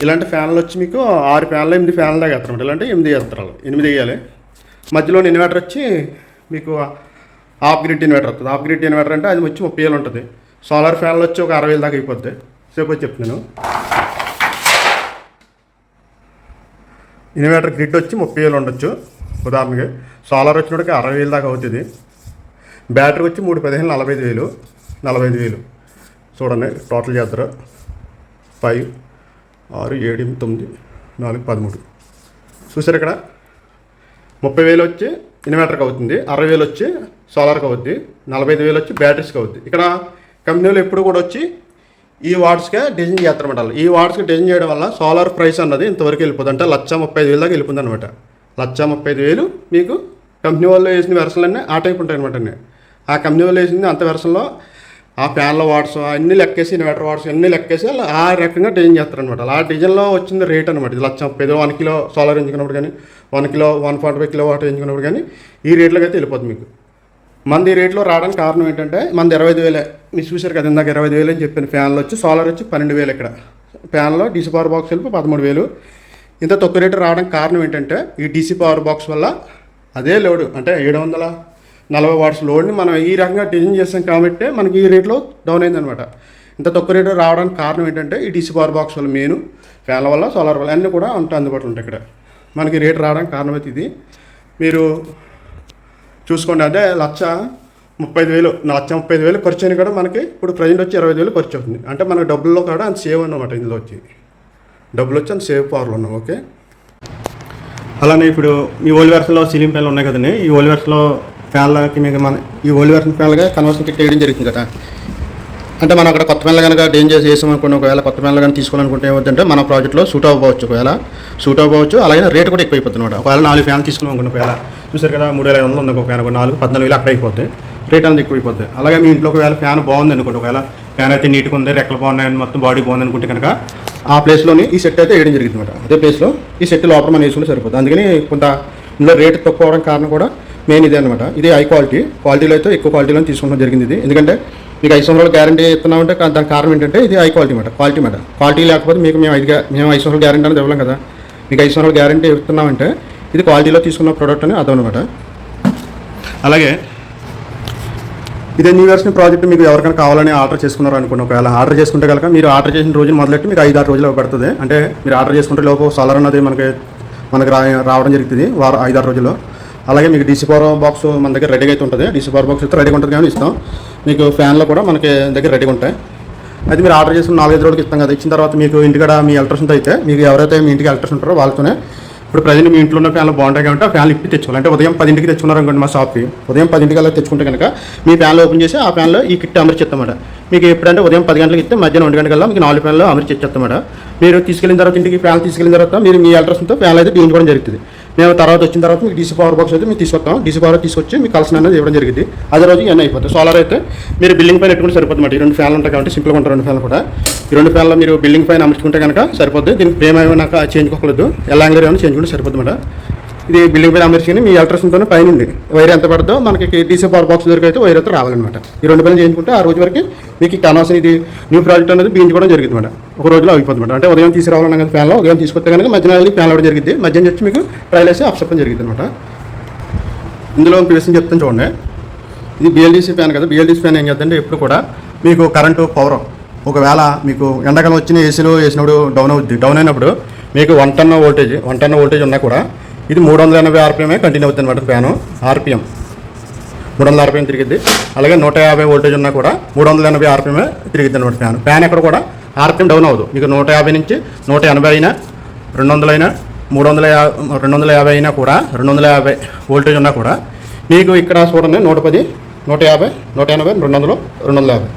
ఇలాంటి ఫ్యాన్లు వచ్చి మీకు 6 ఫ్యాన్లు 8 ఫ్యాన్లు దాకా వేస్తారు. ఇలాంటి 8 వేస్తారు, 8 వేయాలి. మధ్యలో ఇన్వర్టర్ వచ్చి మీకు ఆఫ్ గ్రిడ్ ఇన్వర్టర్ వస్తుంది. ఆఫ్ గ్రిడ్ ఇన్వర్టర్ అంటే అది వచ్చి 30,000 ఉంటుంది. సోలార్ ఫ్యాన్లు వచ్చి ఒక 60,000 దాకా అయిపోద్ది. సేపు చెప్తున్నాను. ఇన్వర్టర్ గ్రిడ్ వచ్చి 30,000 ఉండొచ్చు ఉదాహరణకి. సోలార్ వచ్చినప్పటికి 60,000 దాకా అవుతుంది. బ్యాటరీ వచ్చి 3 15 45,000 45,000. చూడండి టోటల్ చేస్తారు 5 6 7 9 4 13. చూసారు ఇక్కడ 30,000 వచ్చి ఇన్వర్టర్కి అవుతుంది, 60,000 వచ్చి సోలార్కి అవుద్ది, 45,000 వచ్చి బ్యాటరీస్కి అవుద్ది. ఇక్కడ కంపెనీలు ఎప్పుడు కూడా వచ్చి ఈ వాట్స్కే డిజైన్ చేస్తారన్నమాట. ఈ వాట్స్కి డిజైన్ చేయడం వల్ల సోలార్ ప్రైస్ అన్నది ఇంతవరకు వెళ్ళిపోతుంది, అంటే 1,35,000 దాకా వెళ్ళిపోతుంది అనమాట. 1,35,000 మీకు కంపెనీ వాళ్ళు వేసిన వెర్షన్లన్నీ ఆ టైప్ ఉంటాయి అనమాట. అన్నీ ఆ కంపెనీ వాళ్ళు వేసింది అంత వెర్షన్లో ఆ ఫ్యాన్ల వాట్స్ అన్నీ లెక్కేసి ఇన్వర్టర్ వాట్స్ అన్నీ లెక్కేసి ఆ రకంగా డిజైన్ చేస్తారనమాట. ఆ డిజైన్లో వచ్చింది రేట్ అనమాట. ఇది 1,35,000 1 కిలో సోలార్ ఎంచుకున్నప్పుడు కానీ 1 కిలో 145 కిలో వాట్ ఎంచుకున్నప్పుడు కానీ ఈ రేట్లోకి అయితే వెళ్ళిపోతుంది మీకు. మంది ఈ రేట్లో రావడానికి కారణం ఏంటంటే మనది 25,000. మీరు చూసారు కదా ఇందాక 25,000 అని చెప్పాను. ఫ్యాన్లు వచ్చి సోలార్ వచ్చి 12,000. ఇక్కడ ఫ్యాన్లో డీసీ పవర్ బాక్స్ వెళ్ళి 13,000. ఇంత తక్కువ రేటు రావడానికి కారణం ఏంటంటే ఈ డీసీ పవర్ బాక్స్ వల్ల అదే లోడ్ అంటే 740 వాట్స్ లోడ్ని మనం ఈ రకంగా డిజైన్ చేస్తాం కాబట్టి మనకి ఈ రేట్లో డౌన్ అయిందనమాట. ఇంత తక్కువ రేటు రావడానికి కారణం ఏంటంటే ఈ డీసీ పవర్ బాక్స్ వల్ల మెయిన్ ఫ్యాన్ల వల్ల సోలార్ వల్ల అన్నీ కూడా అందుబాటులో ఉంటాయి. ఇక్కడ మనకి రేటు రావడానికి కారణం అయితే ఇది. మీరు చూసుకోండి, అదే 1,35,000 1,35,000 ఖర్చు అయినా కూడా మనకి ఇప్పుడు ప్రజెంట్ వచ్చి 25,000 ఖర్చు అవుతుంది. అంటే మనకి డబ్బుల్లో కూడా అంత సేవ్ అన్నమాట. ఇందులో వచ్చి డబ్బులు వచ్చి అంత సేవ్ పవర్లో ఉన్నాం. ఓకే, అలానే ఇప్పుడు ఈ ఓల్డ్ వెర్షన్లో సీలింగ్ ఫ్యాన్లు ఉన్నాయి కదండి. ఈ ఓల్డ్ వెర్షన్లో ఫ్యాన్లకి మీకు మన ఈ ఓల్డ్ వెర్షన్ ఫ్యాన్లుగా కన్వర్షన్ కిట్ వేయడం జరుగుతుంది కదా. అంటే మనం అక్కడ కొత్త ఫ్యాన్లు కనుక డేంజ్ చేసి వేసామనుకోండి, ఒకవేళ కొత్త ఫ్యాన్లు కానీ తీసుకోవాలనుకుంటే ఏమవుతుందంటే మన ప్రాజెక్ట్లో సూట్ అవ్వవచ్చు. ఒకవేళ సూట్ అవ్వచ్చు, అలాగే రేట్ కూడా ఎక్కువ అయిపోతుంది అనమాట. ఒకవేళ 4 ఫ్యాన్లు తీసుకున్నాం అనుకోండి, ఒకవేళ చూసారు కదా 3,500 ఉంది ఒక ఫ్యాన్, 4 14,000 అక్కడ అయిపోతాయి, రేట్ అనేది ఎక్కువ అయిపోతుంది. అలాగే మీ ఇంట్లో ఒకవేళ ఫ్యాన్ బాగుంది అనుకోండి, ఒకవేళ ఫ్యాన్ అయితే నీట్గా ఉంది, రెక్కలు బాగున్నాయని మొత్తం బాడీ బాగుంది అనుకుంటే కనుక ఆ ప్లేస్లోని ఈ సెట్ అయితే వేయడం జరిగింది అనమాట. అదే ప్లేస్లో ఈ సెట్ లోపల మనం వేసుకుంటే సరిపోతుంది. అందుకని కొంత ఇందులో రేట్ తక్కువ అవడం కారణం కూడా మెయిన్ ఇదే అనమాట. ఇది హై క్వాలిటీలో అయితే ఎక్కువ క్వాలిటీలో తీసుకోవడం జరిగింది ఇది. ఎందుకంటే మీకు 5 సంవత్సరాలు గ్యారంటీ ఇస్తున్నామంటే దానికి కారణం ఏంటంటే ఇది హై క్వాలిటీ మాట. క్వాలిటీ లేకపోతే మీకు మేము 5 సంవత్సరాలు గ్యారంటీ అనేది ఇవ్వలేం కదా. మీకు 5 సంవత్సరాలు గ్యారంటీ ఇస్తున్నామంటే ఇది క్వాలిటీలో తీసుకున్న ప్రోడక్ట్ అని అర్థం అనమాట. అలాగే ఇదే న్యూ వెర్షన్ ప్రాజెక్ట్ మీకు ఎవరికైనా కావాలని ఆర్డర్ చేసుకున్నారు అనుకోండి, ఒకవేళ ఆర్డర్ చేసుకుంటే కనుక మీరు ఆర్డర్ చేసిన రోజు మొదలెట్టి మీకు 5-6 రోజులు పడుతుంది. అంటే మీరు ఆర్డర్ చేసుకుంటే లోపు సోలార్ అన్నది మనకి రావడం జరుగుతుంది 5-6 రోజుల్లో. అలాగే మీకు డీసీ పవర్ బాక్స్ మన దగ్గర రెడీగా అయితే ఉంటుంది. డీసీ పవర్ బాక్స్ అయితే రెడీగా ఉంటుంది కానీ ఇస్తాం. మీకు ఫ్యాన్లో కూడా మనకి దగ్గర రెడీగా ఉంటాయి. అయితే మీరు ఆర్డర్ చేసుకుని 4-5 రోజులకి ఇస్తాం కదా. ఇచ్చిన తర్వాత మీకు ఇంటికాడ మీ ఎలక్ట్రిషన్తో అయితే మీకు ఎవరైతే మీ ఇంటికి ఎలక్ట్రిషన్ ఉంటారో వాళ్ళతోనే ఇప్పుడు ప్రజెంట్ మీ ఇంట్లో ఉన్న ఫ్యాన్లు బాగుంటాయి కాబట్టి ఆ ఫ్యాన్లు ఇప్పి తెచ్చుకోవాలి. అంటే ఉదయం 10కి తెచ్చుకున్నారు అనుకోండి మా షాప్కి, ఉదయం 10కి అలా తెచ్చుకుంటే కనుక మీ ఫ్యాన్లు ఓపెన్ చేసి ఆ ఫ్యాన్లో ఈ కిట్ అమర్చిస్తామాట. మీకు ఎప్పుడంటే ఉదయం 10 గంటలకు ఇస్తే మధ్యాహ్నం 1 గంటకల్లా మీకు 4 ఫ్యాన్లు అమర్చిస్తామాట. మీరు తీసుకెళ్ళిన తర్వాత ఇంటికి ఫ్యాన్ తీసుకెళ్ళిన తర్వాత మీరు మీ ఎలక్ట్రిషన్తో ఫ్యాన్లు అయితే బిగించుకోవడం జరుగుతుంది. మేము తర్వాత వచ్చిన తర్వాత మీకు డీసీ పవర్ బాక్స్ అయితే మేము తీసుకొస్తాం. డీసీ పవర్ తీసుకొచ్చి మీకు కలిసిన అనేది ఇవ్వడం జరిగింది. అదే రోజు ఇవన్నీ అయిపోతుంది. సోలార్ అయితే మీరు బిల్డింగ్ పైన పెట్టుకుంటే సరిపోతుంది. ఈ 2 ఫ్యాన్లు ఉంటాయి కాబట్టి సింపుల్గా ఉంటాయి 2 ఫ్యాన్లు కూడా. ఈ 2 ఫ్యాన్లు మీరు బిల్డింగ్ పైన అమర్చుకుంటే కనుక సరిపోద్ది. దీనికి ఫ్రేమ్ ఏమైనా చేంజ్ కోకలేదు, ఎలా యాంగిల్ ఏమైనా చేంజ్ చేసుకుంటే సరిపోతుంది అన్నమాట. ఇది బిల్డింగ్ పైన అమర్చుకుని మీ ఎలక్ట్రిషన్తోనే పైన ఉంది వైర్ ఎంత పడుతుందో మనకి డీసీ పవర్ బాక్స్ దగ్గర అయితే వైర్ అయితే రావాలన్నమాట. ఈ 2 పనులు చేయించుకుంటే ఆ రోజు వరకు మీకు కనవసరం ఇది న్యూ ప్రాజెక్ట్ అనేది బిగించుకోవడం జరుగుతుంది అన్నమాట. ఒక రోజులో అయిపోతుంది. అంటే ఉదయం తీసుకురావాలన్నా కదా ఫ్యాన్లో ఉదయం తీసుకొస్తే కనుక మధ్యాహ్నం ఫ్యాన్ అవ్వడం జరిగింది. మధ్యాహ్నం వచ్చి మీకు ట్రయల్ వేసి అప్సెప్పడం జరిగింది అనమాట. ఇందులో ఒక విషయం చెప్తాను చూడండి. ఇది బిఎల్డిసి ఫ్యాన్ కదా. బిఎల్డిసి ఫ్యాన్ ఏం చేద్దంటే ఎప్పుడు కూడా మీకు కరెంటు పవర్ ఒకవేళ మీకు ఎండాకాలం వచ్చిన ఏసీలో వేసినప్పుడు డౌన్ అయినప్పుడు మీకు 1 టన్ వోల్టేజ్ ఉన్నా కూడా ఇది 380 ఆర్పిఎమే కంటిన్యూ అవుతుంది అనమాట. ఫ్యాను ఆర్పిఎం 300 ఆర్పిఎం తిరిగిద్ది. అలాగే 150 వోల్టేజ్ ఉన్నా కూడా 380 ఆర్పిఎమే తిరిగిద్ది అనమాట. ఫ్యాన్ ఎక్కడ కూడా ఆర్పిఎం డౌన్ అవ్వదు. మీకు 150 నుంచి 180 అయినా 200 అయినా 250 అయినా కూడా 250 వోల్టేజ్ ఉన్నా కూడా మీకు ఇక్కడ చూడండి 110, 150, 180, 200, 250.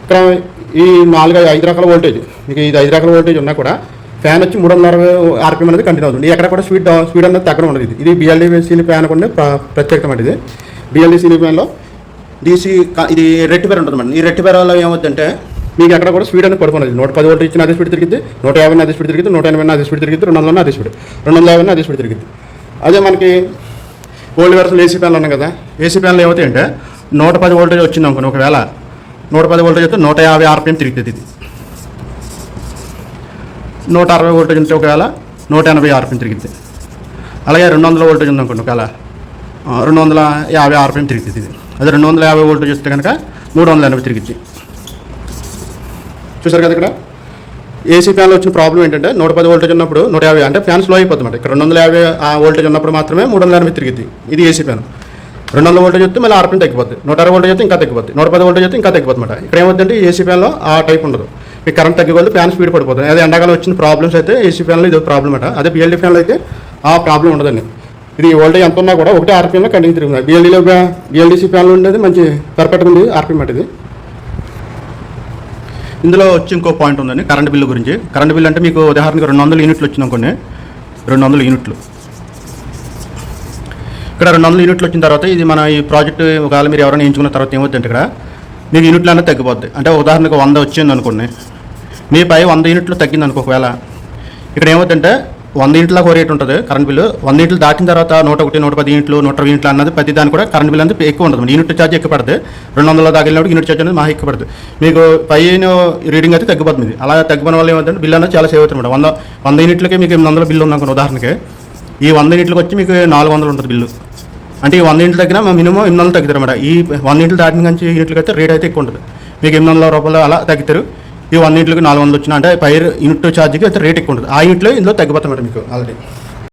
ఇక్కడ ఈ 5 రకాల వోల్టేజ్, మీకు ఇది 5 రకాల వోల్టేజ్ ఉన్నా కూడా ఫ్యాన్ వచ్చి 360 ఆర్పిఎం అనేది కంటిన్యూ అవుతుంది. ఎక్కడ కూడా స్పీడ్ అనేది తగ్గడం ఉండదు. ఇది బిఎల్డిసి ఫ్యాన్ కూడా ప్రత్యేకత. ఇది బిఎల్డిసి ఫ్యాన్లో ఇది రెక్టిఫైర్ ఉంటుంది అన్నమాట. ఈ రెక్టిఫైర్లో ఏమవుతుందంటే మీకు ఎక్కడ కూడా స్పీడ్ అనేది పడుకున్నది. 110 వోల్టేజ్ ఇచ్చిన అదే స్పీడ్ తిరిగిద్ది, 150 అదే స్పీడ్ తిరిగిద్ది, 180 అదే స్పీడ్ తిరిగిద్ది, 200 అదే స్పీడ్, 250 అదే స్పీడ్ తిరిగిద్ది. అదే మనకి ఓల్డ్ వెర్షన్ ఏసీ ఫ్యాన్లు ఉన్నాయి కదా. ఏసీ ఫ్యాన్లు ఏమవుతాయి అంటే 110 వోల్టేజ్ వచ్చింది అనుకోండి. ఒకవేళ 110 వోల్టేజ్ అయితే 150 ఆర్పిఎం తిరుగుతుంది. ఇది 160 వోల్టేజ్ ఉంటే ఒకవేళ 180 ఆర్పిఎం తిరుగుతుంది. అలాగే 200 వోల్టేజ్ ఉందనుకోండి, ఒకవేళ 250 ఆర్పిఎం తిరుగుతుంది. ఇది అదే 250 వోల్టేజ్ వస్తే కనుక 380 తిరిగిద్ది. చూసారు కదా. ఇక్కడ ఏసీ ఫ్యాన్లో వచ్చిన ప్రాబ్లం ఏంటంటే 110 వోల్టేజ్ ఉన్నప్పుడు 150 అంటే ఫ్యాన్ స్లో అయిపోతుంది అన్నమాట. ఇక్కడ 250 వోల్టేజ్ ఉన్నప్పుడు మాత్రమే 380 తిరిగిద్ది. ఇది ఏసీ ఫ్యాన్. 200 వోల్టేజ్ వస్తే మళ్ళీ ఆర్పిఎం తగ్గిపోద్ది. 160 వోల్టేజ్ అయితే ఇంకా తగ్గిపోద్ది. 110 వోల్టేజ్ అయితే ఇంకా తగ్గిపోతుంది అన్నమాట. ఇక్కడ ఏమవుతుందంటే ఏసీ ఫ్యాన్లో ఆ టైప్ ఉండదు. ఈ కరెంట్ తగ్గిపోతే ఫ్యాన్ స్పీడ్ పడిపోతుంది. అదే ఎండాకాలం వచ్చిన ప్రాబ్లమ్స్ అయితే ఏసీ ఫ్యాన్లో ఇది ప్రాబ్లం అన్నమాట. అదే బిఎల్డి ఫ్యాన్లో అయితే ఆ ప్రాబ్లం ఉండదండి. ఇది వోల్టేజ్ ఎంత ఉన్నా కూడా ఒకటే ఆర్పిఎంలో కంటిన్యూ తిరుగుతుంది. బిఎల్డిసి ఫ్యాన్లో ఉండేది మంచి పర్ఫెక్ట్గా ఉంది ఆర్పిఎం అంటే. ఇది ఇందులో వచ్చి ఇంకో పాయింట్ ఉందండి కరెంట్ బిల్లు గురించి. కరెంట్ బిల్లు అంటే మీకు ఉదాహరణకు 200 యూనిట్లు వచ్చింది అనుకోండి. 200 యూనిట్లు ఇక్కడ 200 యూనిట్లు వచ్చిన తర్వాత ఇది మన ఈ ప్రాజెక్టు ఒకవేళ మీరు ఎవరైనా ఎంచుకున్న తర్వాత ఏమవుతుందంటే ఇక్కడ మీకు యూనిట్లు అనేది తగ్గిపోద్ది. అంటే ఉదాహరణకు 100 వచ్చింది అనుకోండి, మీపై 100 యూనిట్లు తగ్గింది అనుకో. ఒకవేళ ఇక్కడ ఏమవుతుందంటే 100 యూనిట్లకు ఒక రేట్ ఉంటుంది కరెంట్ బిల్లు. 100 యూనిట్లు దాటిన తర్వాత 101, 110 యూనిట్లు, 120 యూనిట్లు అన్నది ప్రతి దానికి కూడా కరెంట్ బిల్ అనేది ఎక్కువ ఉంటుంది. యూనిట్ ఛార్జ్ ఎక్కువ పడుతుంది. 200 దాకా వెళ్ళినప్పుడు యూనిట్ ఛార్జ్ అనేది మాకు ఎక్కువ పడుతుంది. మీకు పైన రీడింగ్ అయితే తగ్గిపోతుంది. అలా తగ్గిపోవడం వల్ల ఏమవుతుందంటే బిల్ అనేది చాలా సేవ్ అవుతుంది. 100 యూనిట్లకి మీకు 800 బిల్లు ఉందనుకోండి ఉదాహరణకి. ఈ 100 యూనిట్లకు వచ్చి మీకు 400 ఉంటుంది బిల్లు. అంటే ఈ 100 యూనిట్లు తగ్గినా మినిమం 800 తగ్గుతారు అన్నమాట. ఈ 100 యూనిట్లు దాటిన నుంచి యూనిట్లకి అయితే రేట్ అయితే ఎక్కువ ఉంటుంది. మీకు 800 రూపాయలు అలా తగ్గుతారు. ఈ 100 యూనిట్లకి 400 వచ్చినా అంటే పై యూనిట్ ఛార్జ్కి అయితే రేట్ ఎక్కువ ఉంటుంది. ఆ యూనిట్లో ఇందులో తగ్గిపోతాం మీకు ఆల్రెడీ.